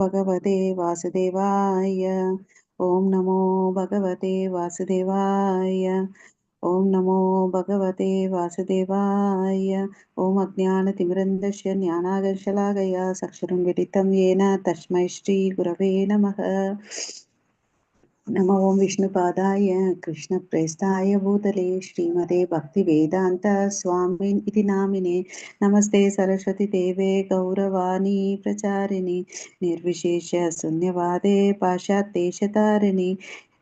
भगवते वासुदेवाय। ओम नमो भगवते वासुदेवाय। ओम नमो भगवते वासुदेवाय। ओम अज्ञानतिमिरन्धस्य ज्ञानागर्शलाकया चक्षुरुन्मिलितं येन तस्मै श्रीगुरवे नमः। नमो ओं विष्णुपादाय कृष्णप्रेष्ठाय भूतले श्रीमते भक्तिवेदान्त स्वामिन् इति नामिने। नमस्ते सरस्वती देवे गौरवाणी प्रचारिणि निर्विशेष शून्यवादे पाश्चात्यदेशतारिणि।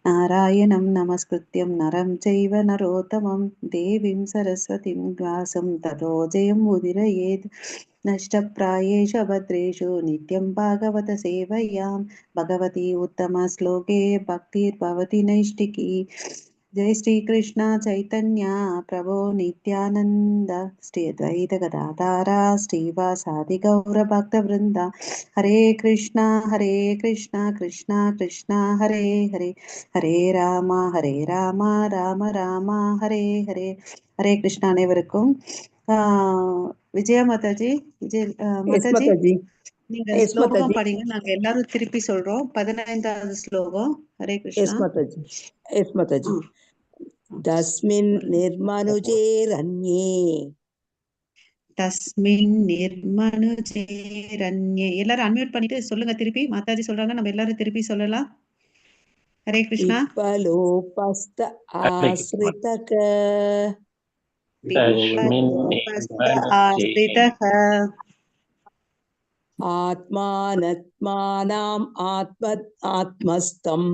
नारायणं नमस्कृत्यं नरं चैव नरोत्तमं देवीं सरस्वतीं व्यासं ततो जयमुदीरयेत्। नष्टप्रायेषु भद्रेषु नित्यं भागवत सेवयां भगवती उत्तमश्लोके भक्तिर्भवति नैष्टिकी। जय श्री कृष्ण चैतन्य प्रभो नित्यानंद श्री अद्वैत गदाधारा श्रीवासादि गौर भक्त वृंदा। हरे कृष्णा कृष्णा कृष्णा हरे हरे, हरे राम राम राम हरे हरे. हरे कृष्णा அனைவருக்கும். விஜயா மாதாஜி, மாதாஜி நீங்க ஸ்லோகம் படிங்க, நாங்க எல்லாரும் திருப்பி சொல்றோம். 15வது ஸ்லோகம். ஹரே கிருஷ்ணா. எஸ் மாதாஜி. தஸ்மின் நிர்மனுஜே ரன்யே. தஸ்மின் நிர்மனுஜே ரன்யே. எல்லாரும் அன்மியூட் பண்ணிட்டு சொல்லுங்க திருப்பி. மாதாஜி சொல்றாங்க, நம்ம எல்லாரும் திருப்பி சொல்லலாம். ஹரே கிருஷ்ணா. விபலோபஸ்த ஆஸ்ரிதக. ஆத்மானத்மானாம் ஆத்மஸ்தம்.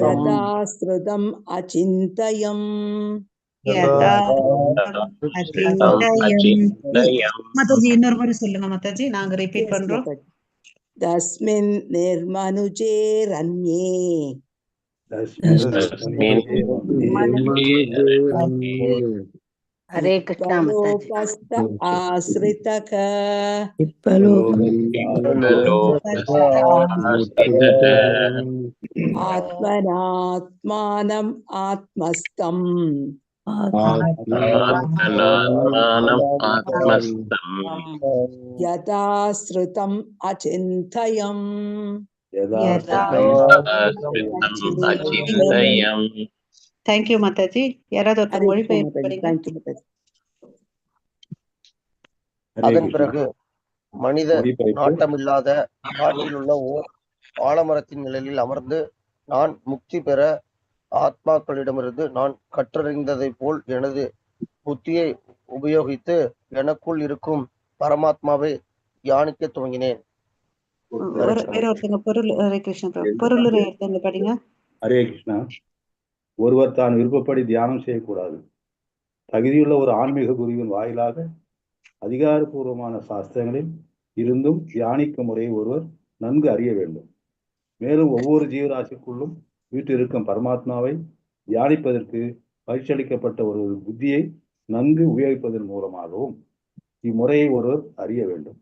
யதா ஸ்ருதம் அசிந்தயம். மாதாஜி இன்னொரு முறை சொல்லுங்க மாதாஜி, நாங்க ரிப்பீட் பண்றோம். தஸ்மின் நிர்மனுஜே ரன்யே. ஹரே கிருஷ்ணா விபலோபஸ்த ஆஸ்ரிதக. ஆத்மனாத்மானம் ஆத்மஸ்தம். யதா ஸ்ருதம் அசிந்தயம். தேங்க்யூ மாதாஜி. யாராவது ஒருத்தர் மொழிபெயர்ப்பு படிங்க. அதன் பிறகு மனித நாட்டமில்லாத காட்டில் உள்ள ஓர் ஆலமரத்தின் நிழலில் அமர்ந்து நான் முக்தி பெற ஆத்மாக்களிடமிருந்து நான் கற்றறிந்ததை போல் எனது புத்தியை உபயோகித்து எனக்குள் இருக்கும் பரமாத்மாவை தியானிக்க துவங்கினேன். வேற ஒருத்தங்க பொருள். ஹரே கிருஷ்ணா. பொருள் ஒருத்தங்க படிங்க. ஹரே கிருஷ்ணா. ஒருவர் தான் விருப்பப்படி தியானம் செய்யக்கூடாது. தகுதியுள்ள ஒரு ஆன்மீக குருவின் வாயிலாக அதிகாரப்பூர்வமான சாஸ்திரங்களில் இருந்தும் தியானிக்க முறையை ஒருவர் நன்கு அறிய வேண்டும். மேலும் ஒவ்வொரு ஜீவராசிக்குள்ளும் வீட்டிருக்கும் பரமாத்மாவை தியானிப்பதற்கு பயிற்சியளிக்கப்பட்ட ஒரு புத்தியை நன்கு உபயோகிப்பதன் மூலமாகவும் இம்முறையை ஒருவர் அறிய வேண்டும்.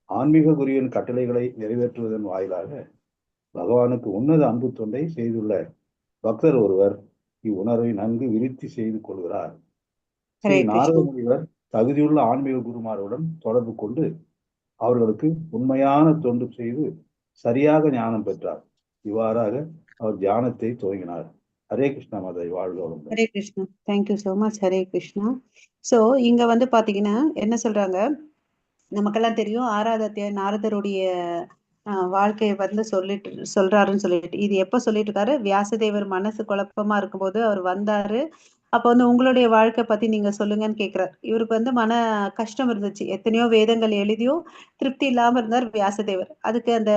ஆன்மீக குருவின் கட்டளைகளை நிறைவேற்றுவதன் வாயிலாக பகவானுக்கு உன்னத அன்பு தொண்டை செய்துள்ள பக்தர் ஒருவர் இவ்வுணர்வை நன்கு விருத்தி செய்து கொள்கிறார். ஸ்ரீ நாரத முனிவர் தகுதியுள்ள ஆன்மீக குருமாருடன் தொடர்பு கொண்டு அவர்களுக்கு உண்மையான தொண்டு செய்து சரியாக ஞானம் பெற்றார். இவ்வாறாக அவர் தியானத்தை துவங்கினார். ஹரே கிருஷ்ணா மாதாஜி, வாழ்க. Hare Krishna. Thank you so much. Hare Krishna. So இங்க பாத்தீங்கன்னா என்ன சொல்றாங்க, நமக்கெல்லாம் தெரியும் 6வது அத்தியாயம் நாரதருடைய வாழ்க்கையை சொல்றாருன்னு சொல்லிட்டு, இது எப்ப சொல்லிட்டு இருக்காரு? வியாசதேவர் மனசு குழப்பமா இருக்கும்போது அவர் வந்தாரு. அப்ப உங்களுடைய வாழ்க்கை பத்தி நீங்க சொல்லுங்கன்னு கேக்குறாரு. இவருக்கு மன கஷ்டம் இருந்துச்சு. எத்தனையோ வேதங்கள் எழுதியும் திருப்தி இல்லாம இருந்தார் வியாசதேவர். அதுக்கு அந்த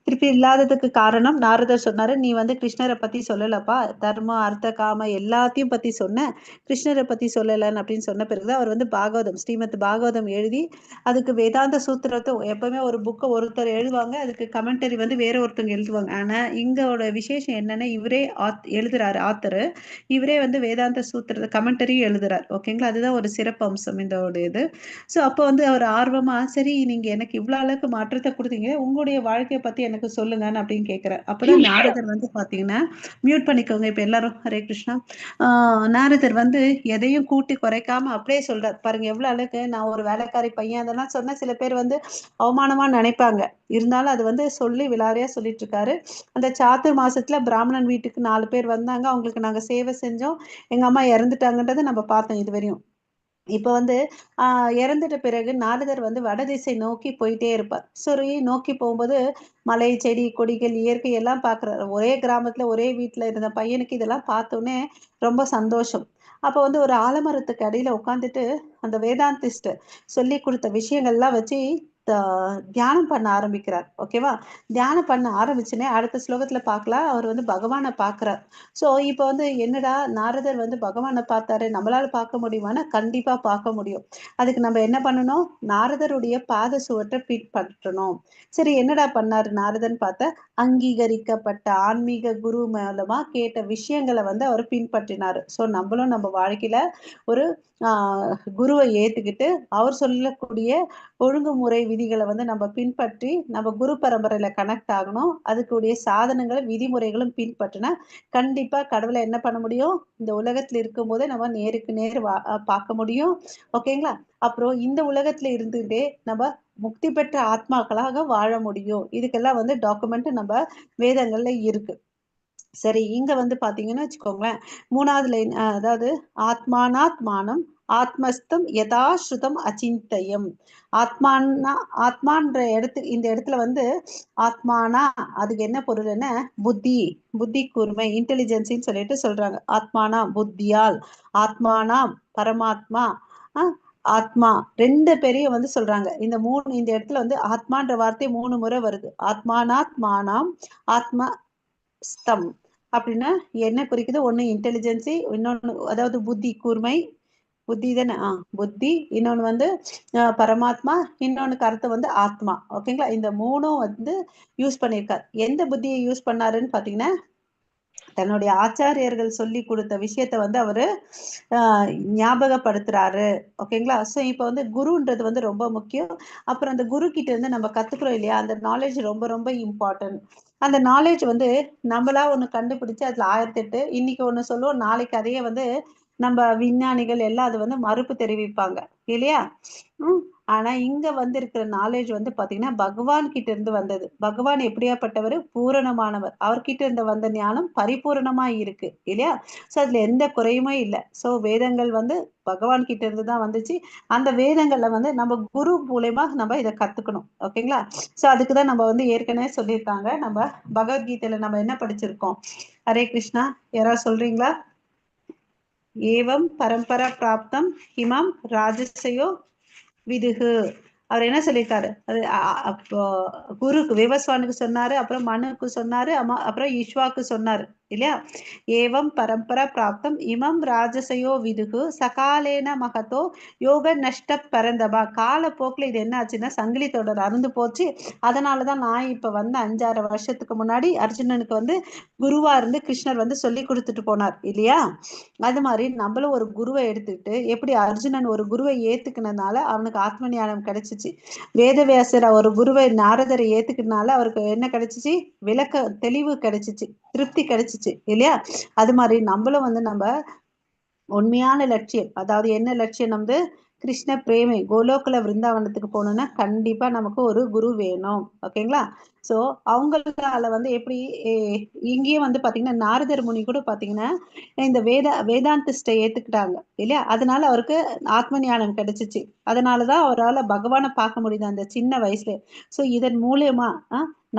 திருப்தி இல்லாததுக்கு காரணம் நாரதர் சொன்னாரு, நீ கிருஷ்ணரை பத்தி சொல்லலப்பா, தர்மம் அர்த்த காம எல்லாத்தையும் பத்தி சொன்ன, கிருஷ்ணரை பத்தி சொல்லலன்னு அப்படின்னு சொன்ன பிறகுதான் அவர் பாகவதம், ஸ்ரீமத் பாகவதம் எழுதி அதுக்கு வேதாந்த சூத்திரத்தை எப்பவுமே ஒரு புக்கை ஒருத்தர் எழுதுவாங்க, அதுக்கு கமெண்டரி வேற ஒருத்தவங்க எழுதுவாங்க. ஆனா இங்கோட விசேஷம் என்னன்னா, இவரே எழுதுறாரு ஆத்தர். இவரே வேதாந்த சூத்திரத்தை கமெண்டரியும் எழுதுறார். ஓகேங்களா, அதுதான் ஒரு சிறப்பு அம்சம் இந்த இது. ஸோ அப்போ வந்து அவர் ஆர்வமா, சரி நீங்க எனக்கு இவ்வளோ அளவுக்கு மாற்றத்தை கொடுத்தீங்க, உங்களுடைய வாழ்க்கையை பத்தி எனக்கு சொல்லுங்கன்னு அப்படின்னு கேட்கிறார். அப்பதான் நாரதர் வந்து பாத்தீங்கன்னா, மியூட் பண்ணிக்கோங்க இப்ப எல்லாரும். ஹரே கிருஷ்ணா. நாரதர் வந்து எதையும் கூட்டி குறைக்காம அப்படியே சொல்றார். பாருங்க எவ்வளவு அளவுக்கு, நான் ஒரு வேலைக்காரி பையன் அதெல்லாம் சொன்னா சில பேர் வந்து அவமானமா நினைப்பாங்க. இருந்தாலும் அது வந்து சொல்லி விலாரியா சொல்லிட்டு இருக்காரு. அந்த சாத்துர் மாசத்துல பிராமணன் வீட்டுக்கு 4 பேர் வந்தாங்க, அவங்களுக்கு நாங்க சேவை செஞ்சோம், எங்க அம்மா இறந்துட்டாங்கன்றதை நம்ம பார்த்தோம் இதுவரையும். இப்ப வந்து இறந்துட்ட பிறகு நாரதர் வந்து வடதிசை நோக்கி போயிட்டே இருப்பார். சரி, நோக்கி போகும்போது மலை, செடி, கொடிகள், இயற்கை எல்லாம் பாக்குறாரு. ஒரே கிராமத்துல ஒரே வீட்டுல இருந்த பையனுக்கு இதெல்லாம் பார்த்தோன்னே ரொம்ப சந்தோஷம். அப்ப வந்து ஒரு ஆலமரத்துக்கு அடியில உட்காந்துட்டு அந்த வேதாந்திஸ்ட் சொல்லி கொடுத்த விஷயங்கள்லாம் வச்சு தியானம் பண்ண ஆரம்பிக்கிறார். ஓகேவா, தியானம் பண்ண ஆரம்பிச்சுனே அடுத்த ஸ்லோகத்துல பார்க்கலாம், அவர் வந்து பகவானை பார்க்கிறார். சோ இப்ப வந்து என்னடா நாரதர் வந்து பகவானை பார்த்தாரு, நம்மளால பார்க்க முடியுமானா கண்டிப்பா பார்க்க முடியும். அதுக்கு நம்ம என்ன பண்ணணும், நாரதருடைய பாத சுவற்றை பின்பற்றணும். சரி, என்னடா பண்ணாரு நாரதன் பார்த்த, அங்கீகரிக்கப்பட்ட ஆன்மீக குரு மூலமா கேட்ட விஷயங்களை வந்து அவர் பின்பற்றினாரு. சோ நம்மளும் நம்ம வாழ்க்கையில ஒரு குருவை ஏத்துக்கிட்டு அவர் சொல்லக்கூடிய ஒழுங்குமுறை விதிகளை வந்து நம்ம பின்பற்றி நம்ம குரு பரம்பரையில கனெக்ட் ஆகணும். அதுக்குடைய சாதனங்களும் விதிமுறைகளும் பின்பற்றினா கண்டிப்பா கடவுளை என்ன பண்ண முடியும், இந்த உலகத்துல இருக்கும் போதே நம்ம நேருக்கு நேர் பார்க்க முடியும். ஓகேங்களா, அப்புறம் இந்த உலகத்துல இருந்துட்டே நம்ம முக்தி பெற்ற ஆத்மாக்களாக வாழ முடியும். இதுக்கெல்லாம் வந்து டாக்குமெண்ட் நம்ம வேதங்கள்ல இருக்கு. சரி, இங்க வந்து பாத்தீங்கன்னா வச்சுக்கோங்களேன், 3வது லைன், அதாவது ஆத்மானாத்மானம் ஆத்மஸ்தம் யதாஸ்ருதம் அச்சிந்தயம். ஆத்மானா, ஆத்மான்ற இந்த இடத்துல வந்து ஆத்மானா அதுக்கு என்ன பொருள்னா புத்தி, புத்தி கூர்மை, இன்டெலிஜென்சின்னு சொல்லிட்டு சொல்றாங்க. ஆத்மானா புத்தியால், ஆத்மானா பரமாத்மா, ஆத்மா, 2 பேரையும் வந்து சொல்றாங்க. இந்த இடத்துல வந்து ஆத்மான்ற வார்த்தை 3 முறை வருது. ஆத்மானாத்மானம் ஆத்மா ஸ்தம் அப்படின்னா என்ன குறிக்குது, ஒண்ணு இன்டெலிஜென்சி, இன்னொன்னு அதாவது புத்தி கூர்மை, புத்தி தானே, புத்தி, இன்னொன்னு வந்து பரமாத்மா, இன்னொன்னுக்கு அர்த்தம் வந்து ஆத்மா. ஓகேங்களா, இந்த 3ம் வந்து யூஸ் பண்ணியிருக்காரு. எந்த புத்தியை யூஸ் பண்ணாருன்னு பாத்தீங்கன்னா, தன்னுடைய ஆச்சாரியர்கள் சொல்லி கொடுத்த விஷயத்த வந்து அவரு ஞாபகப்படுத்துறாரு. ஓகேங்களா, சோ இப்ப வந்து குருன்றது வந்து ரொம்ப முக்கியம். அப்புறம் அந்த குரு கிட்ட இருந்து நம்ம கத்துக்கிறோம் இல்லையா, அந்த நாலேஜ் ரொம்ப ரொம்ப இம்பார்ட்டன்ட். அந்த நாலேஜ் வந்து நம்மளா ஒண்ணு கண்டுபிடிச்சு அதுல 1008, இன்னைக்கு ஒண்ணு சொல்லுவோம், நாளைக்கு அதையே வந்து நம்ம விஞ்ஞானிகள் எல்லாம் அது வந்து மறுப்பு தெரிவிப்பாங்க இல்லையா. ஆனா இங்க வந்து இருக்கிற நாலேஜ் வந்து பாத்தீங்கன்னா பகவான் கிட்ட இருந்து வந்தது. பகவான் எப்படியாப்பட்டவர், பூரணமானவர். அவர்கிட்ட இருந்து வந்த ஞானம் பரிபூரணமா இருக்கு இல்லையா. சோ அதுல எந்த குறையுமே இல்லை. சோ வேதங்கள் வந்து பகவான் கிட்ட இருந்து தான் வந்துச்சு. அந்த வேதங்கள்ல வந்து நம்ம குரு மூலமா நம்ம இதை கத்துக்கணும். ஓகேங்களா, சோ அதுக்குதான் நம்ம வந்து ஏற்கனவே சொல்லியிருக்காங்க. நம்ம பகவத்கீதையில நம்ம என்ன படிச்சிருக்கோம், ஹரே கிருஷ்ணா, யாராவது சொல்றீங்களா? ஏவம் பரம்பரா பிராப்தம் இமம் ராஜசயோ விதுகு. அவர் என்ன சொல்லியிருக்காரு, அது அப்போ குருக்கு விவஸ்வானுக்கு சொன்னாரு, அப்புறம் மனுக்கு சொன்னாரு, அப்புறம் ஈஸ்வாக்கு சொன்னாரு இல்லையா. ஏவம் பரம்பரா பிராப்தம் இமம் ராஜசயோ விதுகு சகாலேன மகத்தோ யோக நஷ்ட பரந்தபா. காலப்போக்கில் இது என்ன ஆச்சுன்னா சங்கிலி தொடர் அருந்து போச்சு. அதனாலதான் நான் இப்ப வந்து 5-6 வருஷத்துக்கு முன்னாடி அர்ஜுனனுக்கு வந்து குருவா இருந்து கிருஷ்ணர் வந்து சொல்லி கொடுத்துட்டு போனார் இல்லையா. அது மாதிரி நம்மளும் ஒரு குருவை எடுத்துக்கிட்டு, எப்படி அர்ஜுனன் ஒரு குருவை ஏத்துக்கினதுனால அவனுக்கு ஆத்ம ஞானம் கிடைச்சிச்சு, வேதவியாசர் ஒரு குருவை நாரதரை ஏத்துக்கினால அவருக்கு என்ன கிடைச்சிச்சு, தெளிவு கிடைச்சிச்சு, திருப்தி கிடைச்சிச்சு இல்லையா. அது மாதிரி நம்மளும் வந்து நம்ம உண்மையான லட்சியம், அதாவது என்ன லட்சியம், வந்து கிருஷ்ண பிரேமை, கோலோக்குல விருந்தாவனத்துக்கு போகணும்னா கண்டிப்பா நமக்கு ஒரு குரு வேணும். ஓகேங்களா, சோ அவங்களால வந்து எப்படி இங்கேயும் வந்து பாத்தீங்கன்னா நாரதர் முனி கூட பாத்தீங்கன்னா இந்த வேதாந்திஸ்ட ஏத்துக்கிட்டாங்க இல்லையா. அதனால அவருக்கு ஆத்ம ஞானம் கிடைச்சிச்சு. அதனாலதான் அவரால் பகவானை பார்க்க முடியுது அந்த சின்ன வயசுல. சோ இதன் மூலியமா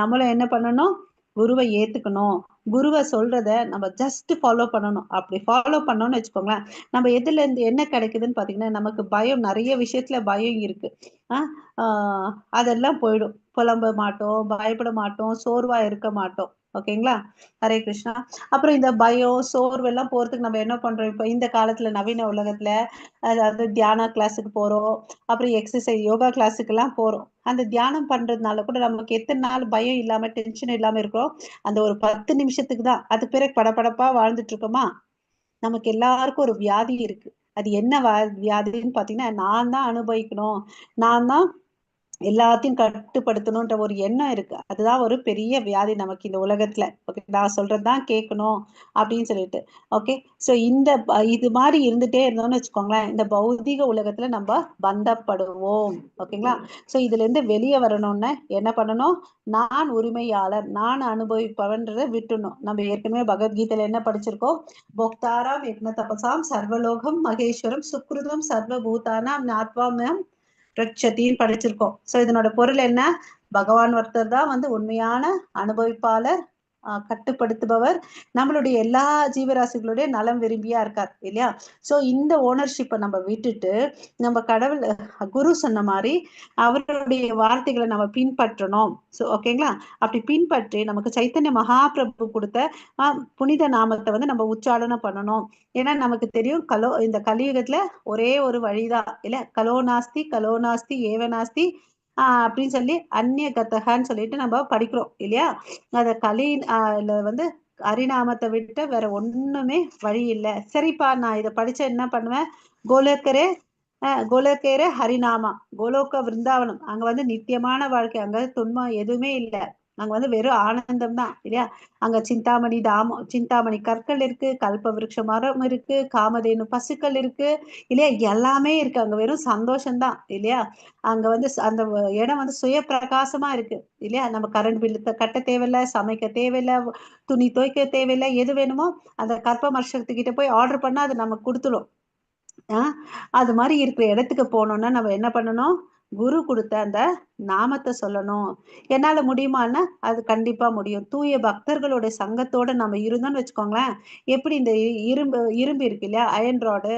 நம்மளும் என்ன பண்ணணும், குருவை ஏத்துக்கணும். குருவை சொல்றத நம்ம ஜஸ்ட் ஃபாலோ பண்ணணும். அப்படி ஃபாலோ பண்ணோம்னு வச்சுக்கோங்களேன், நம்ம எதுல இருந்து என்ன கிடைக்குதுன்னு பாத்தீங்கன்னா, நமக்கு பயம், நிறைய விஷயத்துல பயம் இருக்கு, அதெல்லாம் போயிடும். புலம்ப மாட்டோம், பயப்பட மாட்டோம், சோர்வா இருக்க மாட்டோம். ஓகேங்களா, ஹரே கிருஷ்ணா. அப்புறம் இந்த பயம் சோர்வு எல்லாம் போறதுக்கு நம்ம என்ன பண்றோம், இப்ப இந்த காலத்துல நவீன உலகத்துல அதாவது தியான கிளாஸுக்கு போறோம், அப்புறம் எக்ஸசைஸ் யோகா கிளாஸுக்கு எல்லாம் போறோம். அந்த தியானம் பண்றதுனால கூட நமக்கு எத்தனை நாள் பயம் இல்லாம டென்ஷன் இல்லாம இருக்கிறோம், அந்த ஒரு 10 நிமிஷத்துக்கு தான். அது பிறகு படபடப்பா வாழ்ந்துட்டு இருக்கோமா, நமக்கு எல்லாருக்கும் ஒரு வியாதி இருக்கு. அது என்ன வியாதின்னு பாத்தீங்கன்னா, நான் தான் அனுபவிக்கணும், நான் தான் எல்லாத்தையும் கட்டுப்படுத்தணும்ன்ற ஒரு எண்ணம் இருக்கு. அதுதான் ஒரு பெரிய வியாதி நமக்கு இந்த உலகத்துல. ஓகே, நான் சொல்றதுதான் கேட்கணும் அப்படின்னு சொல்லிட்டு. ஓகே, சோ இது மாதிரி இருந்துட்டே இருந்தோம்னு வச்சுக்கோங்களேன், இந்த பௌதிக உலகத்துல நம்ம பந்தப்படுவோம். ஓகேங்களா? சோ இதுல இருந்து வெளியே வரணும்னு என்ன பண்ணணும்? நான் உரிமையாளர், நான் அனுபவிப்பவன்றதை விட்டுணும். நம்ம ஏற்கனவே பகவத்கீதையில என்ன படிச்சிருக்கோம்? போக்தாராம் யக்ன தபசாம் சர்வலோகம் மகேஸ்வரம் சுக்ருதம் சர்வபூதானாம் நாத்வாமியம் ரட்சத்தின்னு படிச்சிருக்கோம். சோ இதனோட பொருள் என்ன? பகவான் ஒருத்தர் தான் வந்து உண்மையான அனுபவிப்பாளர், கட்டுப்படுத்துபவர், நம்மளுடைய எல்லா ஜீவராசிகளுடைய நலம் விரும்பியா இருக்கார் இல்லையா? சோ இந்த ஓனர்ஷிப்பை நம்ம விட்டுட்டு நம்ம கடவுள் குரு சொன்ன மாதிரி அவருடைய வார்த்தைகளை நம்ம பின்பற்றணும். ஸோ ஓகேங்களா? அப்படி பின்பற்றி நமக்கு சைத்தன்ய மகாபிரபு கொடுத்த புனித நாமத்தை வந்து நம்ம உச்சாரணம் பண்ணணும். ஏன்னா நமக்கு தெரியும் இந்த கலியுகத்துல ஒரே ஒரு வழிதான் இல்ல, கலோநாஸ்தி ஏவநாஸ்தி அப்படின்னு சொல்லி அந்நிய கத்தகான்னு சொல்லிட்டு நம்ம படிக்கிறோம் இல்லையா? அத வந்து ஹரிநாமத்தை விட்டு வேற ஒண்ணுமே வழி இல்லை. சரிப்பா, நான் இதை படிச்ச என்ன பண்ணுவேன்? கோலோக்கரே ஹரிநாமா, கோலோக்க விருந்தாவனம், அங்க வந்து நித்தியமான வாழ்க்கை, அங்க துன்பம் எதுவுமே இல்லை, அங்க வந்து வெறும் ஆனந்தம் தான் இல்லையா? அங்க சிந்தாமணி கற்கள் இருக்கு, கல்ப விருட்ச மரம் இருக்கு, காமதேனு பசுக்கள் இருக்கு இல்லையா? எல்லாமே இருக்கு, அங்க வெறும் சந்தோஷம்தான் இல்லையா? அங்க வந்து அந்த இடம் வந்து சுய பிரகாசமா இருக்கு இல்லையா? நம்ம கரண்ட் பில்லு கட்ட தேவையில்லை, சமைக்க தேவையில்லை, துணி துவைக்க தேவையில்லை, எது வேணுமோ அந்த கற்ப மர்ஷத்துக்கிட்ட போய் ஆர்டர் பண்ணா அது நமக்கு கொடுத்துடும். அது மாதிரி இருக்கிற இடத்துக்கு போனோம்னா நம்ம என்ன பண்ணணும்? குரு கொடுத்த அந்த நாமத்தை சொல்லணும். என்னால முடியுமான்னா அது கண்டிப்பா முடியும். தூய பக்தர்களுடைய சங்கத்தோட நம்ம இருந்தோம்னு வச்சுக்கோங்களேன், எப்படி இந்த இரும்பு இருக்கு இல்லையா, அயன் ராடு,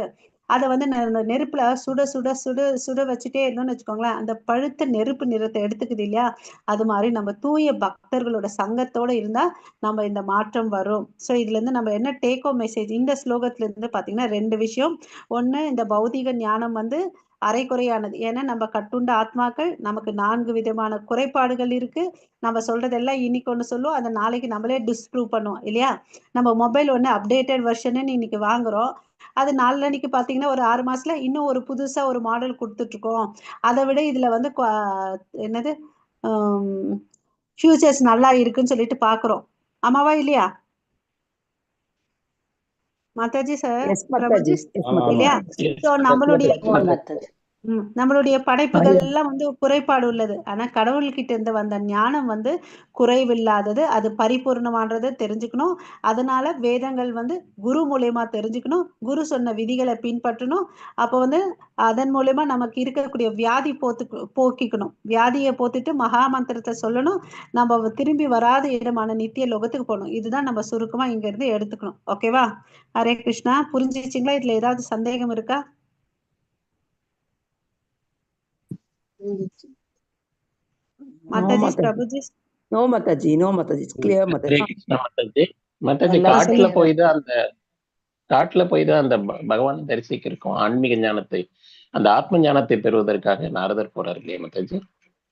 அதை வந்து நெருப்புல சுட சுட சுட சுட வச்சுட்டே இருந்தோம்னு வச்சுக்கோங்களேன், அந்த பழுத்த நெருப்பு நிறத்தை எடுத்துக்குது இல்லையா? அது மாதிரி நம்ம தூய பக்தர்களோட சங்கத்தோட இருந்தா நம்ம இந்த மாற்றம் வரும். ஸோ இதுல இருந்து நம்ம என்ன டேக் ஹோம் மெசேஜ் இந்த ஸ்லோகத்துல இருந்து பாத்தீங்கன்னா 2 விஷயம். ஒண்ணு, இந்த பௌதிக ஞானம் வந்து அரைக்குறையானது. ஏன்னா நம்ம கட்டுண்ட ஆத்மாக்கள், நமக்கு 4 விதமான குறைபாடுகள் இருக்கு. நம்ம சொல்றதெல்லாம் இன்னைக்கு ஒண்ணு சொல்லுவோம், அந்த நாளைக்கு நம்மளே டிஸ்ப்ரூவ் பண்ணுவோம் இல்லையா? நம்ம மொபைல் ஒண்ணு அப்டேட்டட் வெர்ஷன் இன்னைக்கு வாங்குறோம், அது நாளன்னைக்கு பாத்தீங்கன்னா ஒரு 6 மாசத்துல இன்னும் ஒரு புதுசா ஒரு மாடல் கொடுத்துட்டு இருக்கோம். அதை விட இதுல வந்து என்னது ஃபியூச்சர்ஸ் நல்லா இருக்குன்னு சொல்லிட்டு பாக்குறோம். ஆமாவா இல்லையா Mataji sir? Yes Prabhuji Mataji, yes Mataji. இல்லையா? சோ நம்மளுடைய மாதாஜி. நம்மளுடைய படைப்புகள் எல்லாம் வந்து குறைபாடு உள்ளது. ஆனா கடவுள்கிட்ட இருந்து வந்த ஞானம் வந்து குறைவில்லாதது, அது பரிபூர்ணமானதை தெரிஞ்சுக்கணும். அதனால வேதங்கள் வந்து குரு மூலியமா தெரிஞ்சுக்கணும், குரு சொன்ன விதிகளை பின்பற்றணும். அப்போ வந்து அதன் மூலியமா நமக்கு இருக்கக்கூடிய வியாதி போக்கிக்கணும். வியாதியை போத்துட்டு மகா மந்திரத்தை சொல்லணும். நம்ம திரும்பி வராத இடமான நித்திய லோகத்துக்கு போகணும். இதுதான் நம்ம சுருக்கமா இங்க இருந்து எடுத்துக்கணும். ஓகேவா? ஹரே கிருஷ்ணா. புரிஞ்சிச்சிங்களா? இதுல ஏதாவது சந்தேகம் இருக்கா? Mataji, Prabhuji. No Mataji, no Mataji, clear Mataji. Mataji காட்டுல போய்தான் அந்த பகவான் தரிசிக்கிறோம். ஆன்மீக ஞானத்தை, அந்த ஆத்ம ஞானத்தை பெறுவதற்காக நாரதர் போறாரு இல்லையா மாதாஜி?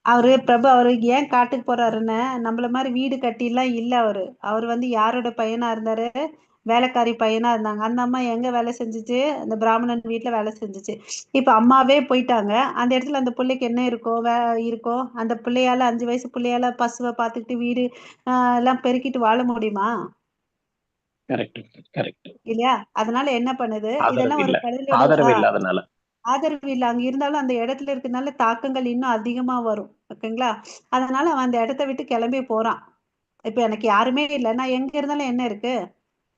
அவரு ஏன் காட்டுக்கு போறாருன்னு, நம்மள மாதிரி வீடு கட்டி எல்லாம் இல்ல. அவரு வந்து யாரோட பையனா இருந்தாரு? வேலைக்காரி பையனா இருந்தாங்க. அந்த அம்மா எங்க வேலை செஞ்சுச்சு? அந்த பிராமணன் வீட்டுல வேலை செஞ்சுச்சு. இப்ப அம்மாவே போயிட்டாங்க, அந்த இடத்துல அந்த பிள்ளைக்கு என்ன இருக்கும்? அந்த பிள்ளையால 5 வயசு பிள்ளையால பசுவை பார்த்துக்கிட்டு வீடு எல்லாம் பெருக்கிட்டு வாழ முடியுமா? இல்லையா? அதனால என்ன பண்ணுது, இதெல்லாம் ஒரு ஆதரவு இல்லாதனால, ஆதரவு இல்லை. அங்க இருந்தாலும் அந்த இடத்துல இருக்கிறதுனால தாக்கங்கள் இன்னும் அதிகமா வரும். ஓகேங்களா? அதனால அவன் அந்த இடத்த விட்டு கிளம்பி போறான். இப்ப எனக்கு யாருமே இல்லை, நான் எங்க இருந்தாலும் என்ன இருக்கு?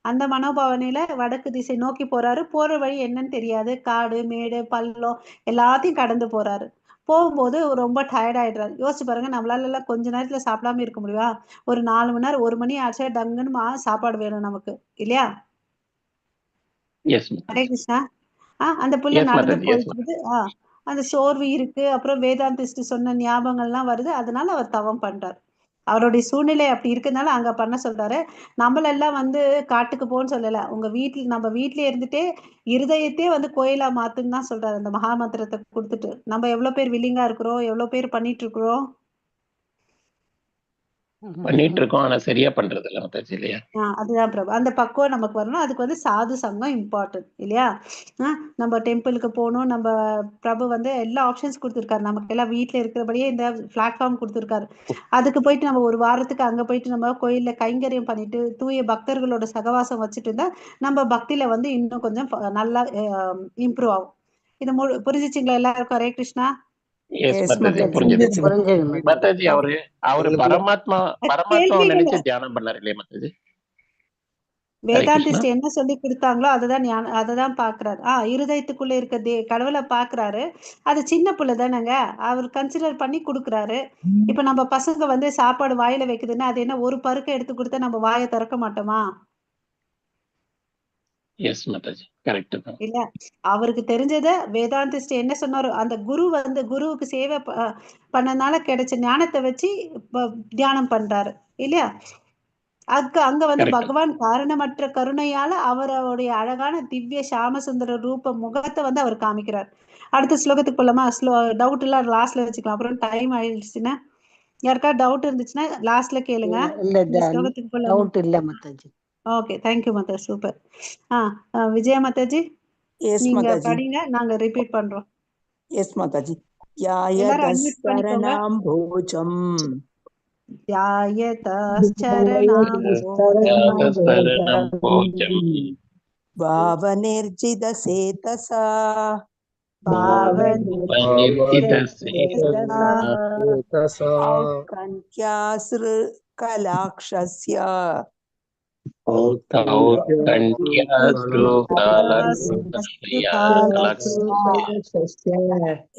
அந்த மனோபாவனையில வடக்கு திசை நோக்கி போறாரு. போற வழி என்னன்னு தெரியாது, காடு மேடு பள்ளம் எல்லாத்தையும் கடந்து போறாரு. போகும்போது ரொம்ப டயர்ட் ஆயிடுறாரு. யோசிச்சு பாருங்க, நம்மளால எல்லாம் கொஞ்ச நேரத்துல சாப்பிடாம இருக்க முடியுமா? ஒரு 4 மணி நேரம் 1 மணி ஆச்சா டங்குன்னு சாப்பாடு வேணும் நமக்கு இல்லையா? ஹரே கிருஷ்ணா. அந்த புள்ள நடந்து போயிட்டு அந்த சோர்வு இருக்கு, அப்புறம் வேதாந்திஸ்ட் சொன்ன ஞாபகங்கள்லாம் வருது. அதனால அவர் தவம் பண்றார். அவருடைய சூழ்நிலை அப்படி இருக்கிறதுனால அங்க பண்ண சொல்றாரு. நம்மளெல்லாம் வந்து காட்டுக்கு போன்னு சொல்லல, நம்ம வீட்டுல இருந்துட்டே இருதயத்தையே வந்து கோயிலா மாத்துன்னு தான் சொல்றாரு. அந்த மகாமந்திரத்தை கொடுத்துட்டு நம்ம எவ்வளவு பேர் வில்லிங்கா இருக்கிறோம், எவ்வளவு பேர் பண்ணிட்டு இருக்கிறோம்? பண்ணிட்டு இருக்கோம், ஆனா சரியா பண்றது இல்ல மாதாஜி இல்லையா? அதுதான் பிரபு. அந்த பக்குவம் நமக்கு வரணும். அதுக்கு வந்து சாது சங்கம் இம்பார்ட்டன்ட் இல்லையா? நம்ம டெம்பிளுக்கு போகணும். நம்ம பிரபு வந்து எல்லா ஆப்ஷன்ஸ் கொடுத்துருக்காரு நமக்கு எல்லாம். வீட்டில் இருக்கிறபடியே இந்த பிளாட்ஃபார்ம் கொடுத்துருக்காரு. அதுக்கு போயிட்டு நம்ம ஒரு வாரத்துக்கு அங்கே போயிட்டு நம்ம கோயிலில் கைங்கரியம் பண்ணிட்டு தூய பக்தர்களோட சகவாசம் வச்சுட்டு இருந்தா நம்ம பக்தியில வந்து இன்னும் கொஞ்சம் நல்லா இம்ப்ரூவ் ஆகும். இது புரிஞ்சிச்சிங்களா எல்லாருக்கும்? ஹரே கிருஷ்ணா. புரிஞ்சது மாதாஜி. அவரு பரமாத்மா நினைச்சு தியானம் பண்ணாரு இல்லையா மாதாஜி? வேதாந்திஸ்ட் என்ன சொல்லி கொடுத்தாங்களோ அததான் பாக்குறாரு. இருதயத்துக்குள்ள இருக்க கடவுளை பாக்குறாரு. அது சின்ன புள்ள தானேங்க, அவர் கன்சிடர் பண்ணி கொடுக்குறாரு. இப்ப நம்ம பசங்க வந்து சாப்பாடு வாயில வைக்குதுன்னா அது என்ன ஒரு பருக்க எடுத்து கொடுத்தா நம்ம வாயை திறக்க மாட்டோமா? இல்ல, அவருக்கு தெரிஞ்சத வேதாந்திஸ்ட் என்ன சொன்னாரோ அந்த குருவுக்கு சேவை பண்ணனால கிடைச்ச ஞானத்தை வச்சு தியானம் பண்றாரு இல்லையா? அங்க வந்து பகவான் காரணமற்ற கருணையால அவருடைய அழகான திவ்ய சாமசுந்தர ரூப முகத்தை வந்து அவர் காமிக்கிறார். அடுத்த ஸ்லோகத்துக்கு போலாமா? டவுட் எல்லாம் லாஸ்ட்ல வச்சுக்கலாம், அப்புறம் டைம் ஆயிடுச்சுன்னா. யாருக்கா டவுட் இருந்துச்சுன்னா லாஸ்ட்ல கேளுங்க. ஸ்லோகத்துக்கு போலாமா? ஓகே, தேங்க்யூ மாதா, சூப்பர். விஜயா மாதாஜி நீங்க படிங்க, நாங்க ரிப்பீட் பண்றோம். எஸ் மாதாஜி. யாயதஸ்சரணாம் போஜம் பாவநிர்ஜித சேதசா ஔத்கண்ட்யாஸ்ரு கலாக்ஷஸ்ய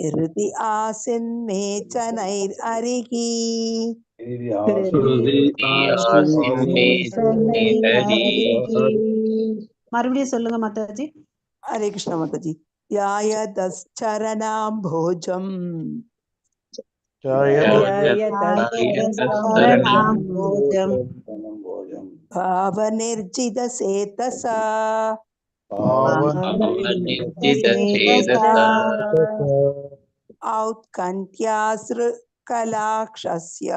ஹிருதி ஆசின்மே சனைர் அரிகி. மறுபடியும் சொல்லுங்க மாதாஜி. ஹரே கிருஷ்ணா மாதாஜி. யாயதஸ்சரணாம் போஜம் பாவநிர்ஜித சேதசா ஔத்கண்ட்யாஸ்ரு கலாக்ஷஸ்ய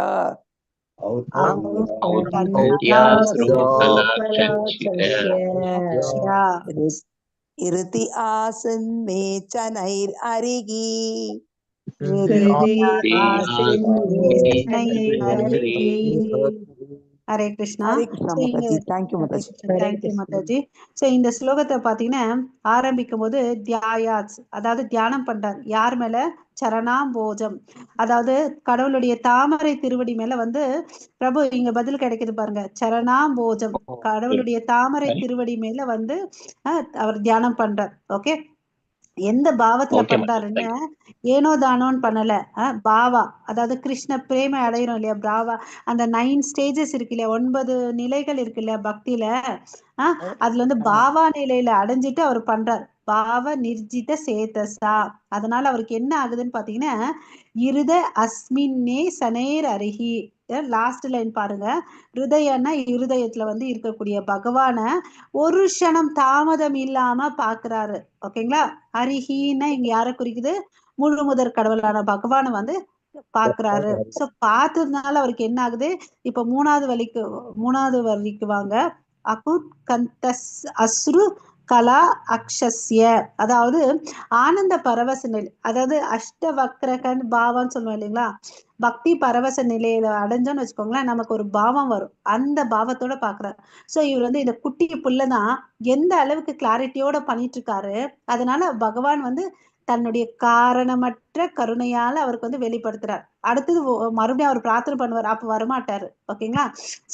ஹிருதி ஆசின்மே சனைர் அரிகி. ஹரே கிருஷ்ணா. தேங்க்யூ மாதாஜி. சோ இந்த ஸ்லோகத்தை பாத்தீங்கன்னா ஆரம்பிக்கும் போது தியாயாத், அதாவது தியானம் பண்றார். யார் மேல? சரணாம்போஜம், அதாவது கடவுளுடைய தாமரை திருவடி மேல வந்து பிரபு இங்க பதில் கிடைக்குது பாருங்க. சரணாம்போஜம், கடவுளுடைய தாமரை திருவடி மேல வந்து அவர் தியானம் பண்றார். ஓகே, எந்த பாவத்துல பண்றாருன்னு ஏனோ தானோன்னு பண்ணல. பாவா, அதாவது கிருஷ்ண பிரேம அடையிறோம் இல்லையா, பாவா. அந்த 9 ஸ்டேஜஸ் இருக்கு இல்லையா, 9 நிலைகள் இருக்கு இல்லையா பக்தியில. அதுல வந்து பாவா நிலையில அடைஞ்சிட்டு அவர் பண்றார். பாவ நிர்ஜித சேதசா. அதனால அவருக்கு என்ன ஆகுதுன்னு பாத்தீங்கன்னா இருத அஸ்மின்னே சனேர் அருகி. லாஸ்ட் லைன் பாருங்க. ஹிருதயன்னா இருதயத்துல வந்து இருக்கக்கூடிய பகவான ஒரு க்ஷணம் தாமதம் இல்லாம பாக்குறாரு. ஓகேங்களா? அரிஹின்னா இங்க யார குறிக்குது? முழு முதற் கடவுளான பகவான வந்து பாக்குறாரு. சோ பார்த்ததுனால அவருக்கு என்ன ஆகுது? இப்ப மூணாவது வரிக்கு வாங்க. அகுட் கந்தஸ் அஸ்ரு கலா அக்ஷஸ்ய, அதாவது ஆனந்த பரவச நிலை, அதாவது அஷ்டவக்ரகன் பாவான்னு சொல்லுவோம் இல்லைங்களா? பக்தி பரவச நிலையில அடைஞ்சோன்னு வச்சுக்கோங்களேன், நமக்கு ஒரு பாவம் வரும். அந்த பாவத்தோட பாக்குறாரு. சோ இவர் வந்து இந்த குட்டி புள்ளதான் எந்த அளவுக்கு கிளாரிட்டியோட பண்ணிட்டு இருக்காரு. அதனால பகவான் வந்து தன்னுடைய காரணமற்ற கருணையால அவருக்கு வந்து வெளிப்படுத்துறார். அடுத்தது மறுபடியும் அவர் பிரார்த்தனை பண்ணுவார், அப்ப வரமாட்டாரு. ஓகேங்களா?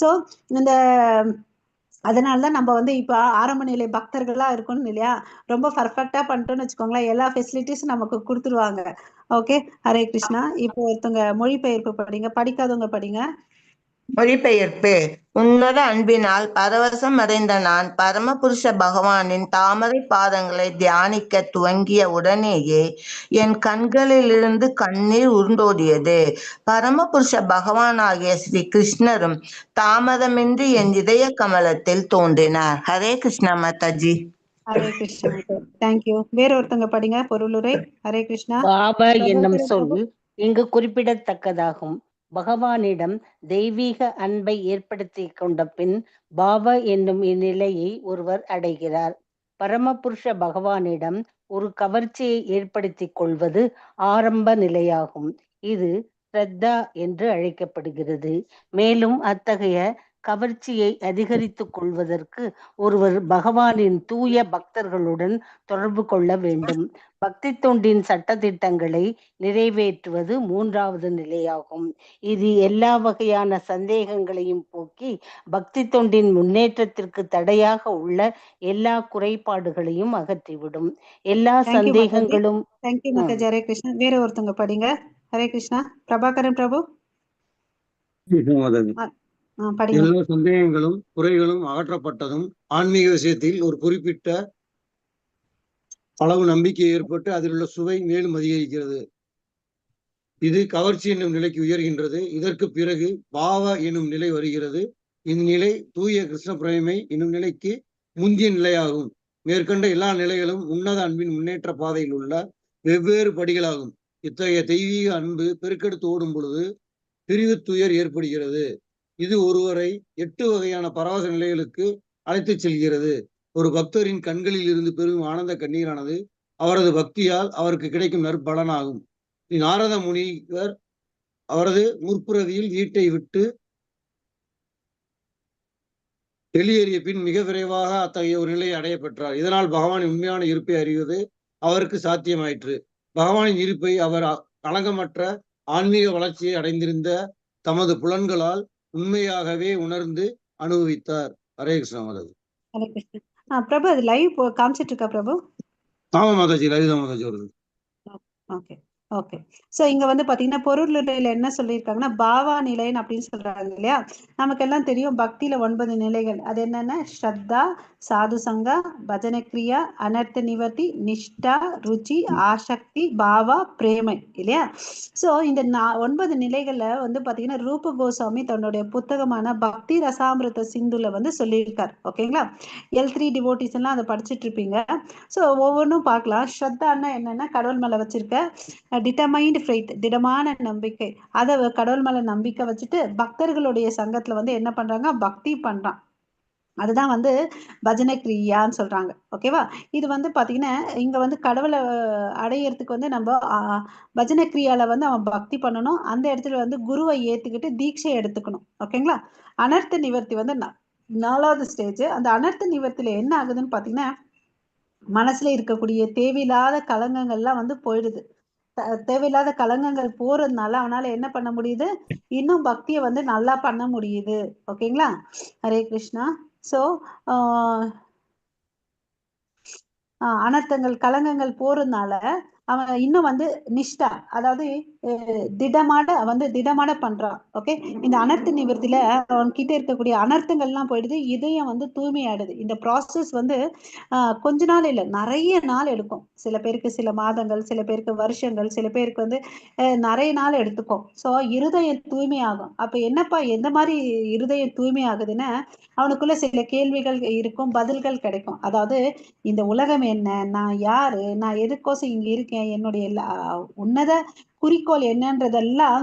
சோ இந்த அதனாலதான் நம்ம வந்து இப்ப ஆரம்ப நிலை பக்தர்களா இருக்கணும் இல்லையா? ரொம்ப பர்ஃபெக்டா பண்ணிட்டோம்னு வச்சுக்கோங்களேன், எல்லா ஃபெசிலிட்டிஸும் நமக்கு கொடுத்துருவாங்க. ஓகே, ஹரே கிருஷ்ணா. இப்போ ஒருத்தவங்க மொழிபெயர்ப்பு படிங்க, படிக்காதவங்க படிங்க. மொழிபெயர்ப்பு. உன்னத அன்பினால் பரவசம் அடைந்த நான் பரமபுருஷ பகவானின் தாமரை பாதங்களை தியானிக்க துவங்கிய உடனேயே என் கண்களிலிருந்து கண்ணீர் உருண்டோடியது. பரமபுருஷ பகவானாகிய ஸ்ரீ கிருஷ்ணரும் தாமதமின்றி என் இதய கமலத்தில் தோன்றினார். ஹரே கிருஷ்ணா மாதாஜி. ஹரே கிருஷ்ணா, தேங்க்யூ. வேற ஒருத்தங்க படிங்க பொருளுரை. ஹரே கிருஷ்ணா. பாபா என்னும் சொல் இங்கு குறிப்பிடத்தக்கதாகும். பகவானிடம் தெய்வீக அன்பை ஏற்படுத்தி கொண்ட பின் பாவ என்னும் இந்நிலையை ஒருவர் அடைகிறார். பரமபுருஷ பகவானிடம் ஒரு கவர்ச்சியை ஏற்படுத்தி கொள்வது ஆரம்ப நிலையாகும். இது ஸ்ரத்தா என்று அழைக்கப்படுகிறது. மேலும் அத்தகைய கவர்ச்சியை அதிகரித்துக் கொள்வதற்கு ஒருவர் பகவானின் தூய பக்தர்களுடன் தொடர்பு கொள்ள வேண்டும். பக்தி தொண்டின் சட்டதிட்டங்களை நிறைவேற்றுவது மூன்றாவது நிலையாகும். இது எல்லா வகையான சந்தேகங்களையும் போக்கி பக்தி தொண்டின் முன்னேற்றத்திற்கு தடையாக உள்ள எல்லா குறைபாடுகளையும் அகற்றிவிடும். எல்லா சந்தேகங்களும் தேங்க்யூ மாதாஜி. ஹரே கிருஷ்ணா. வேற ஒருத்தவங்க படிங்க. ஹரே கிருஷ்ணா. பிரபாகரன் பிரபு படிங்க. எல்லா சந்தேகங்களும் குறைகளும் அகற்றப்பட்டதும் ஆன்மீக விஷயத்தில் ஒரு குறிப்பிட்ட அளவு நம்பிக்கை ஏற்பட்டு அதில் உள்ள சுவை மேலும் அதிகரிக்கிறது. இது கவர்ச்சி என்னும் நிலைக்கு உயர்கின்றது. இதற்கு பிறகு பாவ என்னும் நிலை வருகிறது. இந்நிலை தூய கிருஷ்ண பிரேமை என்னும் நிலைக்கு முந்திய நிலையாகும். மேற்கண்ட எல்லா நிலைகளும் உன்னத அன்பின் முன்னேற்ற பாதையில் உள்ள வெவ்வேறு படிகளாகும். இத்தகைய தெய்வீக அன்பு பெருக்கெடுத்து ஓடும் பொழுது பிரிவு துயர் ஏற்படுகிறது. இது ஒருவரை 8 வகையான பரவச நிலைகளுக்கு அழைத்து செல்கிறது. ஒரு பக்தரின் கண்களில் இருந்து பெரும் ஆனந்த கண்ணீரானது அவரது பக்தியால் அவருக்கு கிடைக்கும் நற்பலனாகும். நாரத முனிவர் அவரது முற்பிறவியில் வீட்டை விட்டு வெளியேறிய பின் மிக விரைவாக அத்தகைய ஒரு நிலையை அடைய பெற்றார். இதனால் பகவானின் உண்மையான இருப்பை அறிவது அவருக்கு சாத்தியமாயிற்று. பகவானின் இருப்பை அவர் களங்கமற்ற ஆன்மீக வளர்ச்சியை அடைந்திருந்த தமது புலன்களால் உண்மையாகவே உணர்ந்து அனுபவித்தார். ஹரே கிருஷ்ணா மாதாஜி. ஹரே கிருஷ்ணா. பிரபு அது லைவ் காமிச்சிட்டு இருக்கா பிரபு? ஆமா மாதாஜி, லைவ் தான் மாதாஜி வருது. Okay okay. சோ இங்க வந்து பாத்தீங்கன்னா பொருள் நிலையில என்ன சொல்லியிருக்காங்கன்னா பாவா நிலைன்னு அப்படின்னு சொல்றாங்க இல்லையா? நமக்கு எல்லாம் தெரியும் பக்தியில 9 நிலைகள். அது என்னன்னா ஸ்ரத்தா, சாது சங்கா, பஜன கிரியா, அனர்த்த நிவர்த்தி, நிஷ்டா, ருச்சி, ஆசக்தி, பாவா, பிரேமை இல்லையா? சோ இந்த 9 நிலைகள்ல வந்து பாத்தீங்கன்னா ரூப கோஸ்வாமி தன்னுடைய புத்தகமான பக்தி ரசாமிருத சிந்துல வந்து சொல்லியிருக்காரு. ஓகேங்களா? L3 டிவோட்டிஸ் எல்லாம் அதை படிச்சுட்டு இருப்பீங்க. சோ ஒவ்வொன்றும் பார்க்கலாம். ஸ்ரத்தான்னா என்னன்னா கடவுள் மேல வச்சிருக்க டிட்டர்மைன்டு ஃபெய்த், திடமான நம்பிக்கை. அதை கடவுள் மேல நம்பிக்கை வச்சுட்டு பக்தர்களுடைய சங்கத்துல வந்து என்ன பண்றாங்க, பக்தி பண்றான். அதுதான் வந்து பஜனை கிரியான்னு சொல்றாங்க. ஓகேவா? இது வந்து பாத்தீங்கன்னா இங்க வந்து கடவுளை அடையறதுக்கு வந்து நம்ம பஜனை கிரியால வந்து அவன் பக்தி பண்ணணும். அந்த இடத்துல வந்து குருவை ஏத்துக்கிட்டு தீட்சை எடுத்துக்கணும். ஓகேங்களா? அனர்த்த நிவர்த்தி வந்து 4வது ஸ்டேஜ். அந்த அனர்த்த நிவர்த்தியில என்ன ஆகுதுன்னு பாத்தீங்கன்னா மனசுல இருக்கக்கூடிய தேவையில்லாத கலங்கங்கள்லாம் வந்து போயிடுது. தேவையில்லாத கலங்கங்கள் போறதுனால அவனால என்ன பண்ண முடியுது, இன்னும் பக்தியை வந்து நல்லா பண்ண முடியுது. ஓகேங்களா? ஹரே கிருஷ்ணா. சோ அனர்த்தங்கள் கலங்கங்கள் போறதுனால அவன் இன்னும் வந்து நிஷ்டா, அதாவது திடமான பண்றான். ஓகே. இந்த அனர்த்த நிவர்த்தியில அவன் கிட்ட இருக்கக்கூடிய அனர்த்தங்கள்லாம் போயிடுது. இதயம் வந்து தூய்மையாடுது. இந்த ப்ராசஸ் வந்து கொஞ்ச நாள் இல்லை, நிறைய நாள் எடுக்கும். சில பேருக்கு சில மாதங்கள், சில பேருக்கு வருஷங்கள், சில பேருக்கு வந்து நிறைய நாள் எடுத்துக்கும். ஸோ இருதயம் தூய்மையாகும். அப்ப என்னப்பா எந்த மாதிரி இருதயம் தூய்மை ஆகுதுன்னா அவனுக்குள்ள சில கேள்விகள் இருக்கும், பதில்கள் கிடைக்கும். அதாவது இந்த உலகம் என்ன, நான் யாரு, நான் எதுக்கோசம் இங்க இருக்கேன், என்னுடைய உன்னத குறிக்கோள் என்னன்றதெல்லாம்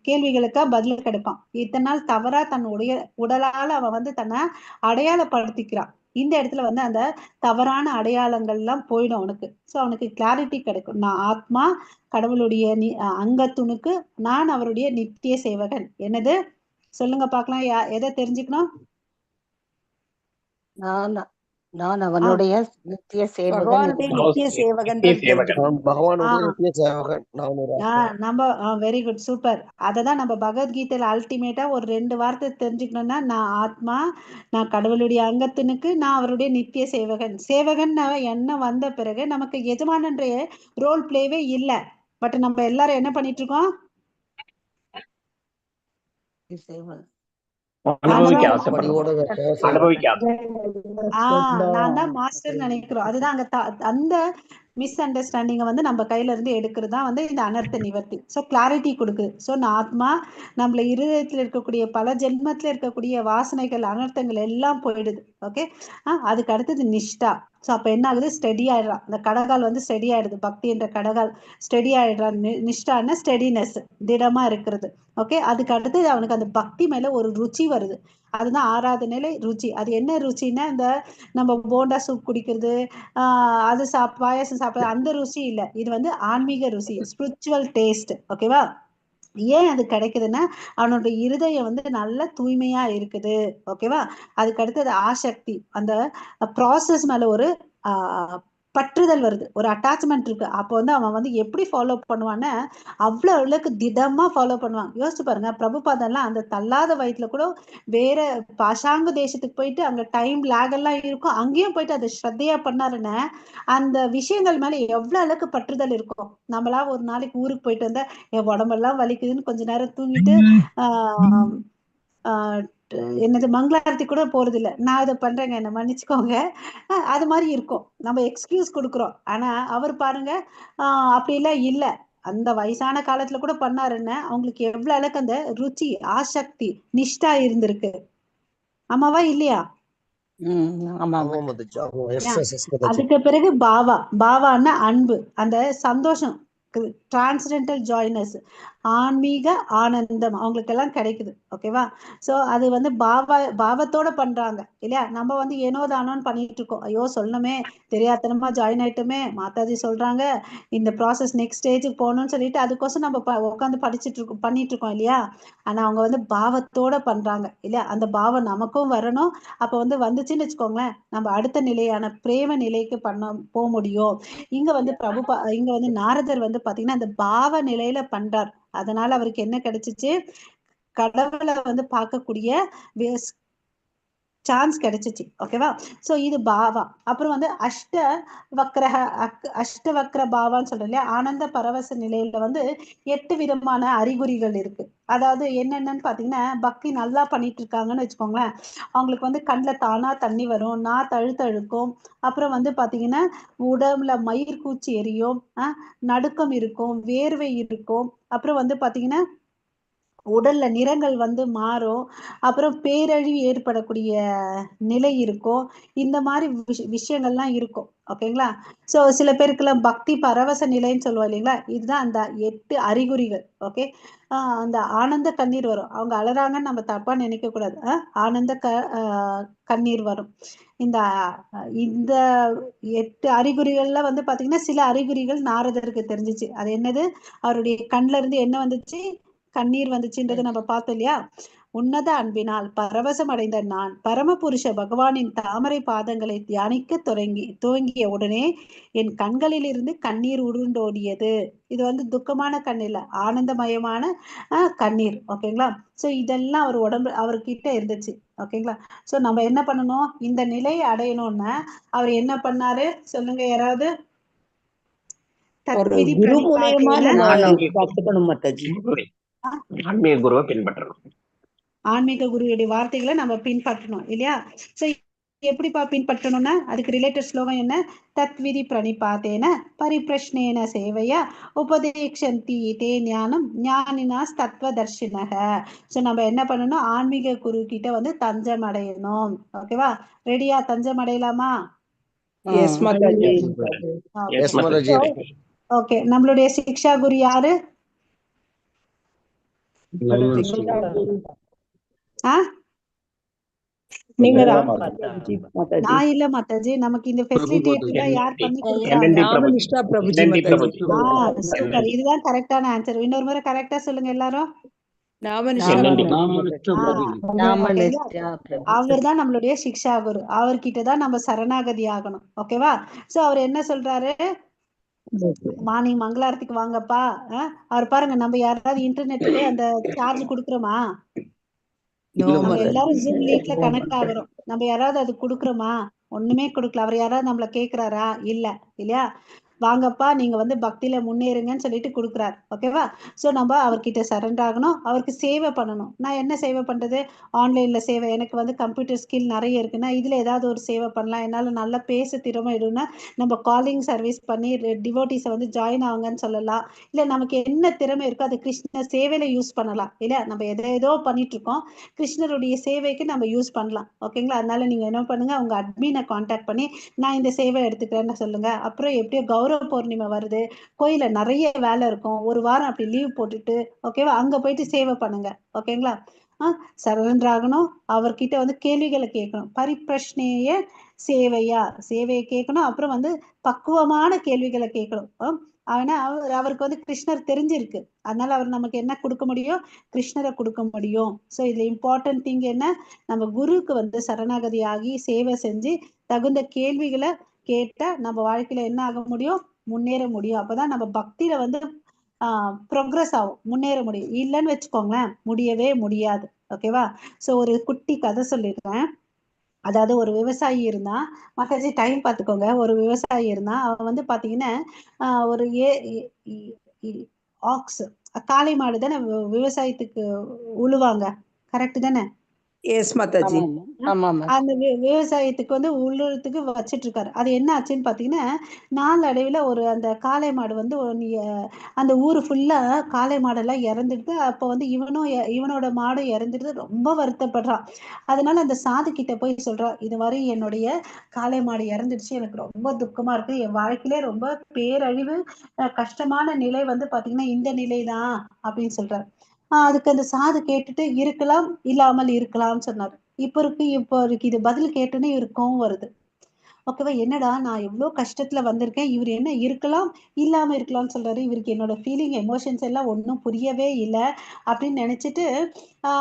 கேள்விகளுக்கா பதில் கிடைப்பான். இத்தனை நாள் தவறா தன்னுடைய உடலால அவன் வந்து தன்னை அடையாளப்படுத்திக்கிறான். இந்த இடத்துல வந்து அந்த தவறான அடையாளங்கள் எல்லாம் போயிடும் அவனுக்கு. சோ அவனுக்கு கிளாரிட்டி கிடைக்கும். நான் ஆத்மா, கடவுளுடைய அங்கத்துணுக்கு, நான் அவருடைய நித்திய சேவகன். என்னது சொல்லுங்க பாக்கலாம், எதை தெரிஞ்சுக்கணும்? நான் அவனுடைய நித்திய சேவகன். பகவானுடைய நித்திய சேவகன். நம்ம வெரி குட், சூப்பர். அததான் நம்ம பகவத்கீதையில அல்டிமேட்டா ஒரு 2 வார்த்தை தெரிஞ்சுக்கணும்னா, நான் ஆத்மா, நான் கடவுளுடைய அங்கத்தினுக்கு, நான் அவருடைய நித்திய சேவகன். சேவகன் என்ன வந்த பிறகு நமக்கு எஜமானன்ற ரோல் பிளேவே இல்லை. பட் நம்ம எல்லாரும் என்ன பண்ணிட்டு இருக்கோம், நான் தான் மாஸ்டர் நினைக்கிறோம். அதுதான் அந்த மிஸ் அண்டர்ஸ்டாண்டிங்கை வந்து நம்ம கையில இருந்து எடுக்கிறது தான் வந்து இந்த அனர்த்த நிவர்த்தி. ஸோ கிளாரிட்டி கொடுக்குது. ஸோ நான் ஆத்மா நம்மள இருதயத்தில் இருக்கக்கூடிய பல ஜென்மத்தில் இருக்கக்கூடிய வாசனைகள் அனர்த்தங்கள் எல்லாம் போயிடுது. ஓகே, அதுக்கு அடுத்தது நிஷ்டா. ஸோ அப்போ என்ன ஆகுது, ஸ்டெடி ஆயிடுறான். இந்த கடகால் வந்து ஸ்டெடி ஆயிடுது, பக்தி என்ற கடகால் ஸ்டெடி ஆயிடுறான். நிஷ்டான ஸ்டெடினஸ், திடமா இருக்கிறது. ஓகே, அதுக்கு அடுத்தது அவனுக்கு அந்த பக்தி மேல ஒரு ருச்சி வருது. அதுதான் ஆறாவது நிலை ருச்சி. அது என்ன ருச்சின்னா, இந்த நம்ம போண்டா சூப் குடிக்கிறது, அது பாயாசம் சாப்பிட அந்த ருசி இல்லை. இது வந்து ஆன்மீக ருசி, ஸ்பிரிச்சுவல் டேஸ்ட். ஓகேவா? ஏன் அது கிடைக்குதுன்னா அவனோட இருதயம் வந்து நல்ல தூய்மையா இருக்குது. ஓகேவா? அதுக்கு அடுத்தது ஆசக்தி, அந்த ப்ராசஸ் மேல ஒரு பற்றுதல் வருது, ஒரு அட்டாச்மெண்ட் இருக்கு. அப்போ வந்து அவன் வந்து எப்படி ஃபாலோ பண்ணுவான்னு அவ்வளவு அளவுக்கு திடமா ஃபாலோ பண்ணுவான். யோசிச்சு பாருங்க, பிரபுபாதெல்லாம் அந்த தள்ளாத வயசுல கூட வேற பாஷாங்க தேசத்துக்கு போயிட்டு அங்க டைம் லேக் எல்லாம் இருக்கும், அங்கேயும் போயிட்டு அதை ஸ்ரத்தையா பண்ணாருன்னு அந்த விஷயங்கள் மேல எவ்வளவு அளவுக்கு பற்றுதல் இருக்கும். நம்மளா ஒரு நாளைக்கு ஊருக்கு போயிட்டு வந்தா என் உடம்பெல்லாம் வலிக்குதுன்னு கொஞ்ச நேரம் தூங்கிட்டு என்னது மங்களாரத்தி கூட போறது இல்லை, நான் இதை பண்றேங்க என்ன மன்னிச்சுக்கோங்க, அது மாதிரி இருக்கும். நம்ம எக்ஸ்கியூஸ் கொடுக்குறோம். ஆனா அவர் பாருங்க, அப்படி எல்லாம் இல்லை. அந்த வயசான காலத்துல கூட பண்ணாருன்னு அவங்களுக்கு எவ்வளவு அளவுக்கு அந்த ருச்சி, ஆசக்தி, நிஷ்டா இருந்திருக்கு. ஆமாவா இல்லையா? அதுக்கு பிறகு பாவா. பாவான்னா அன்பு, அந்த சந்தோஷம், டிரான்ஸ்டென்டல் ஜாய்னஸ், ஆன்மீக ஆனந்தம் அவங்களுக்கு எல்லாம் கிடைக்குது. ஓகேவா? சோ அது வந்து பாவத்தோட பண்றாங்க இல்லையா? நம்ம வந்து ஏனோ தானோன்னு பண்ணிட்டு இருக்கோம். ஐயோ சொல்லணுமே, தெரியாதனமா ஜாயின் ஆயிட்டுமே, மாதாஜி சொல்றாங்க இந்த ப்ராசஸ் நெக்ஸ்ட் ஸ்டேஜுக்கு போகணும்னு சொல்லிட்டு அதுக்கோசம் நம்ம உட்காந்து பண்ணிட்டு இருக்கோம் இல்லையா? ஆனா அவங்க வந்து பாவத்தோட பண்றாங்க இல்லையா? அந்த பாவம் நமக்கும் வரணும். அப்ப வந்து வந்துச்சுன்னு வச்சுக்கோங்களேன், நம்ம அடுத்த நிலையான பிரேம நிலைக்கு போக முடியும். இங்க வந்து இங்க வந்து நாரதர் வந்து பாத்தீங்கன்னா அந்த பாவ நிலையில பண்றார். அதனால அவருக்கு என்ன கிடைச்சிச்சு, கடவுளை வந்து பார்க்கக்கூடிய சான்ஸ் கிடைச்சிச்சு. ஓகேவா? சோ இது பாவா. அப்புறம் வந்து அஷ்டவக்ர பாவான்னு சொல்றோம் இல்லையா? ஆனந்த பரவச நிலையில வந்து 8 விதமான அறிகுறிகள் இருக்கு. அதாவது என்னென்னு பாத்தீங்கன்னா, பக்தி நல்லா பண்ணிட்டு இருக்காங்கன்னு வச்சுக்கோங்களேன், அவங்களுக்கு வந்து கண்ணில் தானா தண்ணி வரும், தழுத்தழுக்கும். அப்புறம் வந்து பாத்தீங்கன்னா உடம்புல மயிர் கூச்சி எரியும், நடுக்கம் இருக்கும், வேர்வை இருக்கும். அப்புறம் வந்து பாத்தீங்கன்னா உடல்ல நிறங்கள் வந்து மாறும். அப்புறம் பேரழிவு ஏற்படக்கூடிய நிலை இருக்கும். இந்த மாதிரி விஷயங்கள்லாம் இருக்கும். ஓகேங்களா? சோ சில பேருக்குலாம் பக்தி பரவச நிலைன்னு சொல்லுவோம் இல்லைங்களா? இதுதான் அந்த 8 அறிகுறிகள். ஓகே, அந்த ஆனந்த கண்ணீர் வரும். அவங்க அழறாங்கன்னு நம்ம தப்பா நினைக்க கூடாது. ஆனந்த கண்ணீர் வரும். இந்த இந்த 8 அறிகுறிகள்ல வந்து பாத்தீங்கன்னா சில அறிகுறிகள் நாரதருக்கு தெரிஞ்சிச்சு. அது என்னது, அவருடைய கண்ல இருந்து என்ன வந்துச்சு, கண்ணீர் வந்துச்சுன்றது நம்ம பார்த்தோம் இல்லையா? உன்னத அன்பினால் பரவசம் அடைந்த நான் பரமபுருஷ பகவானின் தாமரை பாதங்களை தியானிக்க துவங்கிய உடனே என் கண்களில் இருந்து கண்ணீர் உருண்டோடியது. இது வந்து துக்கமான கண்ணீர், ஆனந்தமயமான கண்ணீர். ஓகேங்களா? சோ இதெல்லாம் அவர் உடம்பு அவர்கிட்ட இருந்துச்சு. ஓகேங்களா? சோ நம்ம என்ன பண்ணணும், இந்த நிலையை அடையணும்னா அவர் என்ன பண்ணாரு சொல்லுங்க யாராவது? குரு மூலியமா கத்துக்கணும் மாதாஜி. ஆன்மீக குருவை பின்பற்றணும். ஆன்மீக குருவுடைய வார்த்தைகளை நம்ம பின்பற்றணும் இல்லையா? சோ எப்படிப்பா பின்பற்றணும்னா அதுக்கு ரிலேட்டட் ஸ்லோகம் என்ன? தத்விதி பிரணிபாத்தேன பரிப்ரஷ்னேன சேவையா உபதேக்ஷந்தி தே ஞானம் ஞானினாஸ் தத்வதர்ஷினக. சோ நம்ம என்ன பண்ணணும், ஆன்மீக குரு கிட்ட வந்து தஞ்சம் அடையணும். ஓகேவா? ரெடியா? தஞ்சம் அடையலாமா? ஓகே, நம்மளுடைய சிக்ஷா குரு யாரு? நான் இல்ல மாதாஜி, நமக்கு இந்த ஃபெசிலிட்டேட் யார் பண்ணி கொடுத்தாங்க? சூப்பர், இதுதான் கரெக்டான ஆன்சர். இன்னொரு முறை கரெக்டா சொல்லுங்க எல்லாரும். அவர்தான் நம்மளுடைய சிக்ஷா குரு. அவர்கிட்டதான் நம்ம சரணாகதி ஆகணும். ஓகேவா? சோ அவர் என்ன சொல்றாரு, மார்னிங் மங்களாரத்துக்கு வாங்கப்பா. அவர் பாருங்க, நம்ம யாராவது இன்டர்நெட்டுக்கு அந்த சார்ஜ் கொடுக்குறோமா? நம்ம எல்லாரும் ஜூம் மீட்ல கனெக்ட் ஆகுறோம். நம்ம யாராவது அது குடுக்குறோமா? ஒண்ணுமே கொடுக்கல. அவர் யாராவது நம்மள கேக்குறாரா? இல்ல இல்லையா? வாங்கப்பா நீங்க வந்து பக்தியில முன்னேறுங்கன்னு சொல்லிட்டு கொடுக்குறாரு. ஓகேவா? ஸோ நம்ம அவர்கிட்ட சரண்டர் ஆகணும், அவருக்கு சேவை பண்ணணும். நான் என்ன சேவை பண்றது? ஆன்லைன்ல சேவை. எனக்கு வந்து கம்ப்யூட்டர் ஸ்கில் நிறைய இருக்குன்னா இதுல ஏதாவது ஒரு சேவை பண்ணலாம். என்னால நல்லா பேச திறமை இருக்குன்னா நம்ம காலிங் சர்வீஸ் பண்ணி டிவோட்டிஸை வந்து ஜாயின் ஆகுங்கன்னு சொல்லலாம். இல்ல நமக்கு என்ன திறமை இருக்கோ அது கிருஷ்ண சேவையில யூஸ் பண்ணலாம். இல்ல நம்ம ஏதோ பண்ணிட்டு இருக்கோம், கிருஷ்ணருடைய சேவைக்கு நம்ம யூஸ் பண்ணலாம். ஓகேங்களா? அதனால நீங்க என்ன பண்ணுங்க, உங்க அட்மினை கான்டாக்ட் பண்ணி நான் இந்த சேவை எடுத்துக்கிறேன்னு சொல்லுங்க. அப்புறம் எப்படியோ கௌரவ பௌர்ணிமை வருது, கோயில நிறைய வேலை இருக்கும், ஒரு வாரம் அப்படி லீவ் போட்டுட்டு ஓகேவா அங்க போயிட்டு சேவை பண்ணுங்க. ஓகேங்களா? சரண்டர் ஆகணும், அவர்கிட்ட வந்து கேள்விகளை கேட்கணும். பரிப்பிரஷ்னேய சேவையா, சேவையை கேட்கணும். அப்புறம் வந்து பக்குவமான கேள்விகளை கேட்கணும். ஆனா அவருக்கு வந்து கிருஷ்ணர் தெரிஞ்சிருக்கு, அதனால அவர் நமக்கு என்ன கொடுக்க முடியும்? கிருஷ்ணரை கொடுக்க முடியும். ஸோ இதுல இம்பார்ட்டன்ட் திங் என்ன? நம்ம குருவுக்கு வந்து சரணாகதி ஆகி சேவை செஞ்சு தகுந்த கேள்விகளை கேட்டா நம்ம வாழ்க்கையில என்ன ஆக முடியும்? முன்னேற முடியும். அப்பதான் நம்ம பக்தியில வந்து ப்ரோக்ரஸ் ஆகும், முன்னேற முடியும். இல்லைன்னு வச்சுக்கோங்களேன், முடியவே முடியாது. ஓகேவா? ஸோ ஒரு குட்டி கதை சொல்லிடுறேன். அதாவது ஒரு விவசாயி இருந்தான். மகாஜி டைம் பார்த்துக்கோங்க. ஒரு விவசாயி இருந்தான். அவன் வந்து பாத்தீங்கன்னா ஒரு ஆக்ஸ், காளை மாடு தானே விவசாயத்துக்கு உழுவாங்க, கரெக்ட் தானே? எஸ் மாதாஜி. அந்த விவசாயத்துக்கு வந்து உள்ளுறதுக்கு வச்சிட்டு இருக்காரு. அது என்ன ஆச்சுன்னு பாத்தீங்கன்னா நாளடைவுல ஒரு அந்த காளை மாடு வந்து அந்த ஊரு ஃபுல்லா காளை மாடெல்லாம் இறந்துடுது. அப்போ வந்து இவனோட மாடு இறந்துடுது. ரொம்ப வருத்தப்படுறான். அதனால அந்த சாது கிட்ட போய் சொல்றான், இது மாதிரி என்னுடைய காளை மாடு இறந்துடுச்சு, எனக்கு ரொம்ப துக்கமா இருக்கு, என் வாழ்க்கையிலே ரொம்ப பேரழிவு கஷ்டமான நிலை வந்து பாத்தீங்கன்னா இந்த நிலைதான் அப்படின்னு சொல்றாரு. அதுக்கு அந்த சாது கேட்டுட்டு இருக்கலாம் இல்லாமல் இருக்கலாம்னு சொன்னாரு. இப்போ இருக்கு இது பதில் கேட்டோன்னே இவருக்கு கோவம் வருது. ஓகேவா? என்னடா நான் எவ்வளவு கஷ்டத்துல வந்திருக்கேன், இவர் என்ன இருக்கலாம் இல்லாம இருக்கலாம்னு சொல்றாரு. இவருக்கு என்னோட ஃபீலிங் எமோஷன்ஸ் எல்லாம் ஒன்றும் புரியவே இல்லை அப்படின்னு நினைச்சிட்டு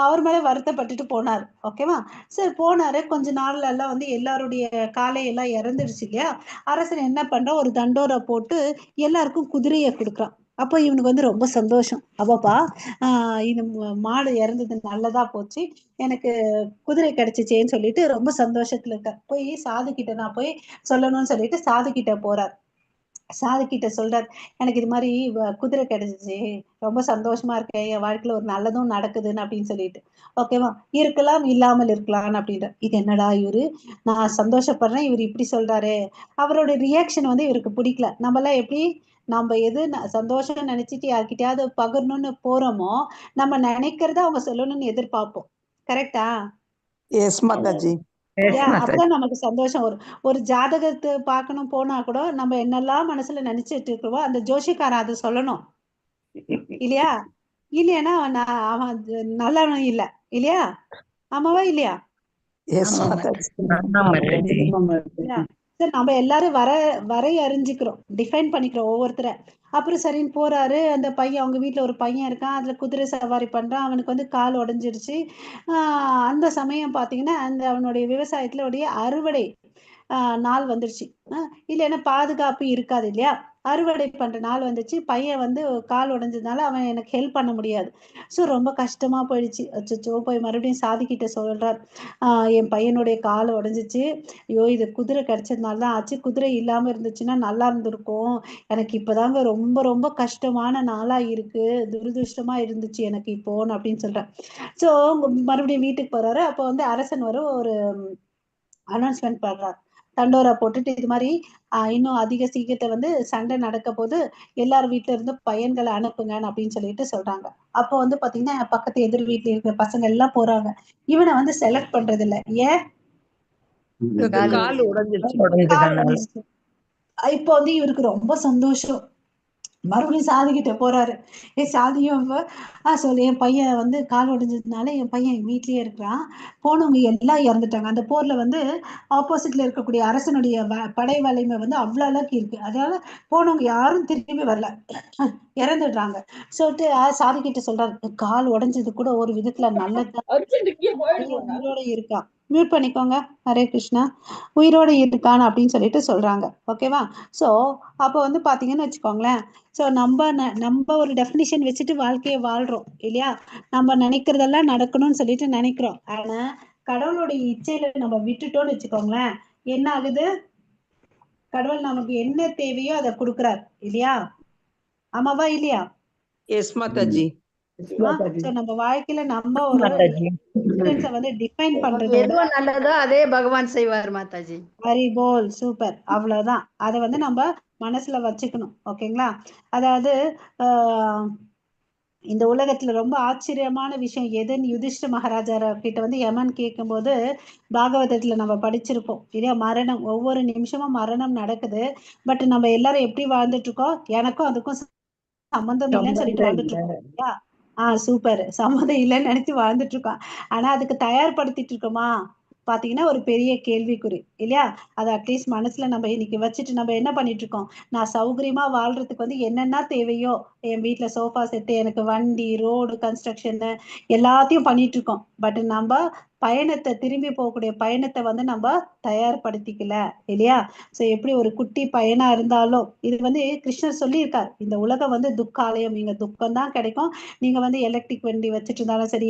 அவர் மேல வருத்தப்பட்டுட்டு போனார். ஓகேவா? சரி போனாரு. கொஞ்ச நாள்ல எல்லாம் வந்து எல்லாருடைய காலையெல்லாம் இறந்துடுச்சு இல்லையா? அரசன் என்ன பண்றான், ஒரு தண்டோரை போட்டு எல்லாருக்கும் குதிரையை கொடுக்குறான். அப்போ இவனுக்கு வந்து ரொம்ப சந்தோஷம். அப்பப்பா இது மாடு இறந்தது நல்லதா போச்சு, எனக்கு குதிரை கிடைச்சிச்சேன்னு சொல்லிட்டு ரொம்ப சந்தோஷத்துல இருக்க. போய் சாது கிட்ட நான் போய் சொல்லணும்னு சொல்லிட்டு சாது கிட்ட போறார். சாது கிட்ட சொல்றார், எனக்கு இது மாதிரி குதிரை கிடைச்சிச்சு, ரொம்ப சந்தோஷமா இருக்கேன், என் வாழ்க்கையில ஒரு நல்லதும் நடக்குதுன்னு அப்படின்னு சொல்லிட்டு. ஓகேவா? இருக்கலாம் இல்லாமல் இருக்கலாம் அப்படின்ற. இது என்னடா இவரு, நான் சந்தோஷப்படுறேன் இவர் இப்படி சொல்றாரு. அவரோட ரியாக்ஷன் வந்து இவருக்கு பிடிக்கல. நம்ம எல்லாம் எப்படி, நம்ம எது சந்தோஷம் நினைச்சிட்டு யார்கிட்டயாவது பகிரணும்னு போறோமோ நம்ம நினைக்கிறத அவங்க சொல்லணும்னு எதிர்பார்ப்போம். கரெக்டா? எஸ் மாதாஜி. அப்பதான் நமக்கு சந்தோஷம் வரும். ஒரு ஜாதகத்தை பார்க்கணும் போனா கூட நம்ம என்னெல்லாம் மனசுல நினைச்சிட்டு இருக்கோம் அந்த ஜோஷிக்காரன் அதை சொல்லணும் இல்லையா? இல்லையானா அவன் நல்லவனும் இல்ல இல்லையா? ஆமாவா இல்லையா? நம்ம எல்லாரும் வரை அறிஞ்சுக்கிறோம், டிஃபைன் பண்ணிக்கிறோம் ஒவ்வொருத்தரை. அப்புறம் சரின்னு போறாரு. அந்த பையன், அவங்க வீட்டுல ஒரு பையன் இருக்கான், அதுல குதிரை சவாரி பண்றான். அவனுக்கு வந்து கால் உடைஞ்சிருச்சு. அந்த சமயம் பாத்தீங்கன்னா அந்த அவனுடைய விவசாயத்துல உடைய அறுவடை நாள் வந்துருச்சு. இல்லைன்னா பாதுகாப்பு இருக்காது இல்லையா? அறுவடை பண்ற நாள் வந்துச்சு. பையன் வந்து கால் உடைஞ்சதுனால அவன் எனக்கு ஹெல்ப் பண்ண முடியாது. ஸோ ரொம்ப கஷ்டமா போயிடுச்சு. அச்சோ, போய் மறுபடியும் சாதிக்கிட்ட சொல்றார், என் பையனுடைய கால் உடைஞ்சிச்சு, ஐயோ இது குதிரை கிடைச்சதுனால தான் ஆச்சு, குதிரை இல்லாம இருந்துச்சுன்னா நல்லா இருந்திருக்கும், எனக்கு இப்பதாங்க ரொம்ப ரொம்ப கஷ்டமான நாளா இருக்கு, துரதிருஷ்டமா இருந்துச்சு எனக்கு இப்போன்னு அப்படின்னு சொல்றேன். ஸோ மறுபடியும் வீட்டுக்கு போறாரு. அப்போ வந்து அரசன் ஒரு அனௌன்ஸ்மெண்ட் பண்றார். தண்டோரா போட்டுட்டு இது மாதிரி இன்னும் அதிக சீக்கிரத்தை வந்து சண்டை நடக்க போது எல்லாரும் வீட்டுல இருந்து பையன்களை அனுப்புங்க அப்படின்னு சொல்லிட்டு சொல்றாங்க. அப்போ வந்து பாத்தீங்கன்னா பக்கத்து எதிர் வீட்டுல இருக்கிற பசங்க எல்லாம் போறாங்க. இவனை வந்து செலக்ட் பண்றது இல்ல. ஏன்? கால் உடைஞ்சிருச்சு. இப்போ வந்து இவருக்கு ரொம்ப சந்தோஷம். மறுபடியும் சாதி கிட்ட போறாரு. சாதியும் சொல்லு, என் பையன் வந்து கால் உடைஞ்சதுனால என் பையன் வீட்லயே இருக்கிறான், போனவங்க எல்லாம் இறந்துட்டாங்க. அந்த போர்ல வந்து ஆப்போசிட்ல இருக்கக்கூடிய அரசனுடைய படை வலிமை வந்து அவ்வளவு அளவுக்கு இருக்கு. அதனால போனவங்க யாரும் திரும்பி வரல, இறந்துடுறாங்க. சொல்லிட்டு சாதி கிட்ட சொல்றாரு, கால் உடைஞ்சது கூட ஒரு விதத்துல நல்லதுதான், உயிரோட இருக்கான். மியூட் பண்ணிக்கோங்க. ஹரே கிருஷ்ணா. உயிரோட இருக்கான் அப்படின்னு சொல்லிட்டு சொல்றாங்க. ஓகேவா? சோ அப்ப வந்து பாத்தீங்கன்னு வச்சுக்கோங்களேன், சோ நம்ம ஒரு டெஃபினிஷன் வச்சுட்டு வாழ்க்கையை வாழ்றோம் இல்லையா? நம்ம நினைக்கிறதெல்லாம் நடக்கணும்னு சொல்லிட்டு நினைக்கிறோம். ஆனா கடவுளுடைய இச்சையில நம்ம விட்டுட்டோம்னு வச்சுக்கோங்களேன், என்ன ஆகுது? கடவுள் நமக்கு என்ன தேவையோ அதை கொடுக்குறார் இல்லையா? ஆமாவா இல்லையா? எஸ் மாதாஜி. சோ நம்ம வாழ்க்கையில நம்ம ஒரு வந்து டிஃபைன் பண்றது எதுவோ நல்லதோ அதே பகவான் செய்வார் மாதாஜி. வெரி போல், சூப்பர். அவ்வளவுதான். அதை வந்து நம்ம மனசுல வச்சுக்கணும். ஓகேங்களா? அதாவது இந்த உலகத்துல ரொம்ப ஆச்சரியமான விஷயம் எதுன்னு யுதிஷ்ட மகாராஜா கிட்ட வந்து யமன் கேட்கும்போது பாகவதத்துல நம்ம படிச்சிருப்போம் இல்லையா? மரணம், ஒவ்வொரு நிமிஷமும் மரணம் நடக்குது. பட் நம்ம எல்லாரும் எப்படி வாழ்ந்துட்டு இருக்கோம்? எனக்கும் அதுக்கும் சம்பந்தம் இல்லைன்னு சொல்லிட்டு வாழ்ந்துட்டு இருக்கோம் இல்லையா? சூப்பர். சம்மந்தம் இல்லைன்னு நினைச்சு வாழ்ந்துட்டு இருக்கோம். ஆனா அதுக்கு தயார்படுத்திட்டு இருக்கோமா பாத்தீங்கன்னா ஒரு பெரிய கேள்விக்குறி இல்லையா? அதை அட்லீஸ்ட் மனசுல நம்ம இன்னைக்கு வச்சுட்டு நம்ம என்ன பண்ணிட்டு இருக்கோம்? நான் சௌகரியமா வாழ்றதுக்கு வந்து என்னென்ன தேவையோ, என் வீட்டுல சோஃபா செட்டு, எனக்கு வண்டி, ரோடு கன்ஸ்ட்ரக்ஷன் எல்லாத்தையும் பண்ணிட்டு இருக்கோம். பட் நம்ம பயணத்தை, திரும்பி போகக்கூடிய பயணத்தை வந்து நம்ம தயார்படுத்திக்கல இல்லையா? சோ எப்படி ஒரு குட்டி பையனா இருந்தாலும், இது வந்து கிருஷ்ணர் சொல்லியிருக்கார், இந்த உலகம் வந்து துக்காலயம், நீங்க துக்கம் தான் கிடைக்கும். நீங்க வந்து எலக்ட்ரிக் வண்டி வச்சுட்டு இருந்தாலும் சரி,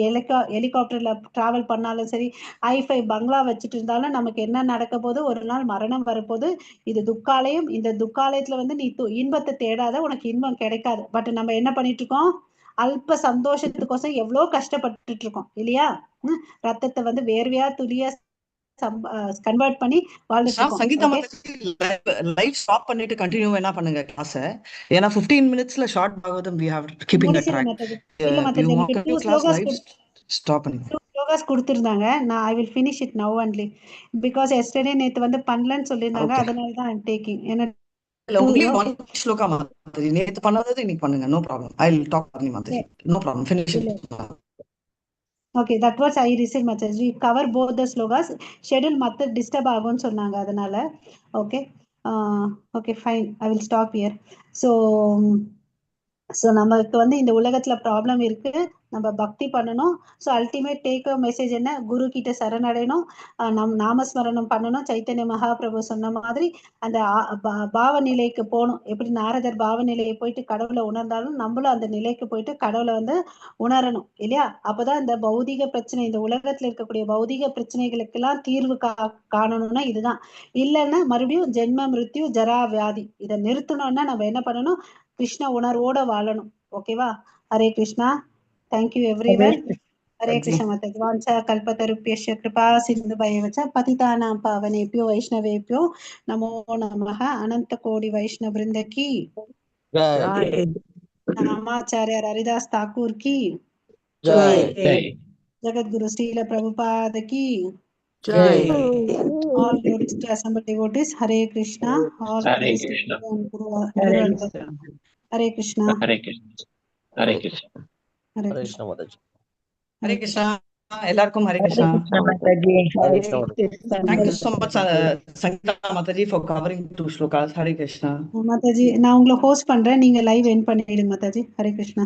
ஹெலிகாப்டர்ல டிராவல் பண்ணாலும் சரி, ஐஃபை பங்களா வச்சுட்டு இருந்தாலும் நமக்கு என்ன நடக்க போது? ஒரு நாள் மரணம் வரப்போது. இது துக்காலயம். இந்த துக்காலயத்துல வந்து நீ இன்பத்தை தேடாத, உனக்கு இன்பம் கிடைக்காது. பட் நம்ம என்ன பண்ணிட்டு இருக்கோம்? அல்ப சந்தோஷத்துக்கோசம் எவ்வளவு கஷ்டப்பட்டுட்டு இருக்கோம் இல்லையா? ரத்தத்தை வந்து வேர்வையா துளியா கன்வெர்ட் பண்ணி வாழ்ந்துட்டு சங்கீதா லைவ் ஸ்டாப் பண்ணிட்டு கண்டினியூ வேணா பண்ணுங்க கிளாஸ். ஏன்னா 15 மினிட்ஸ்ல short Bhagavatam we have keeping the track. இல்ல மத்த எனக்கு 2 ஸ்லோகாஸ் கொடுத்திருந்தாங்க. நான் I will finish it now only because yesterday நேத்து வந்து பண்ணலன்னு சொல்லிருந்தாங்க. அதனால தான் I'm taking. ஏன்னா only one ஸ்லோகா மாதிரி நேத்து பண்ணாதது இன்னைக்கு பண்ணுங்க. no problem. I will talk பண்ணி மாதிரி. no problem. Finish it. Okay, that was I received message. We cover both the slogas. Schedule மத்த disturb ஆகும்னு சொன்னாங்க. அதனால okay. Okay, fine. I will stop here. So நமக்கு வந்து இந்த உலகத்துல ப்ராப்ளம் இருக்கு. நம்ம பக்தி பண்ணணும். ஸோ அல்டிமேட் டேக் மெசேஜ் என்ன? குரு கிட்ட சரணடையணும், நாமஸ்மரணம் பண்ணணும். சைத்தன்ய மகாபிரபு சொன்ன மாதிரி அந்த பாவ நிலைக்கு போகணும். எப்படி நாரதர் பாவ நிலையை போயிட்டு கடவுளை உணர்ந்தாலும் நம்மளும் அந்த நிலைக்கு போயிட்டு கடவுளை வந்து உணரணும் இல்லையா? அப்பதான் இந்த பௌதிக பிரச்சனை, இந்த உலகத்துல இருக்கக்கூடிய பௌதிக பிரச்சனைகளுக்கெல்லாம் தீர்வு காணணும்னா இதுதான். இல்லைன்னா மறுபடியும் ஜென்ம மிருத்யு ஜரா வியாதி. இதை நிறுத்தணும்னா நம்ம என்ன பண்ணணும்? கிருஷ்ண உணர்வோட வாழணும். ஓகேவா? Hare Krishna. Thank you everyone. Hare Krishna Mataji. Vancha kalpatarupyasya kripa sindhubhayavacha patitanam pavanebhyo vaishnavebhyo namo namaha. Ananta kodi vaishnav vrinda ki jai. Namacharya Haridas Thakur ki jai. Jagat Guru Srila Prabhupada ki jai. All glories to assembled devotees. Hare Krishna. All Hare Krishna. Hare Krishna. Hare Krishna. Hare Krishna. Hare Hare Krishna. Krishna Mataji. Hare Krishna. எல்லாருக்கும் Hare Krishna. Thank you so much Sangeetha Mataji for covering 2 slokas. Hare Krishna. Mataji, நான் உங்களை host பண்றேன். நீங்க live end பண்ணிடுங்க மாதாஜி. ஹரே கிருஷ்ணா.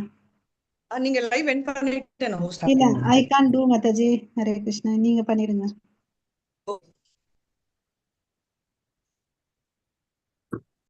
நீங்க live end பண்ணிட்டு நான் host இல்ல, I can't do Mataji. Hare Krishna. நீங்க பண்ணிடுங்க.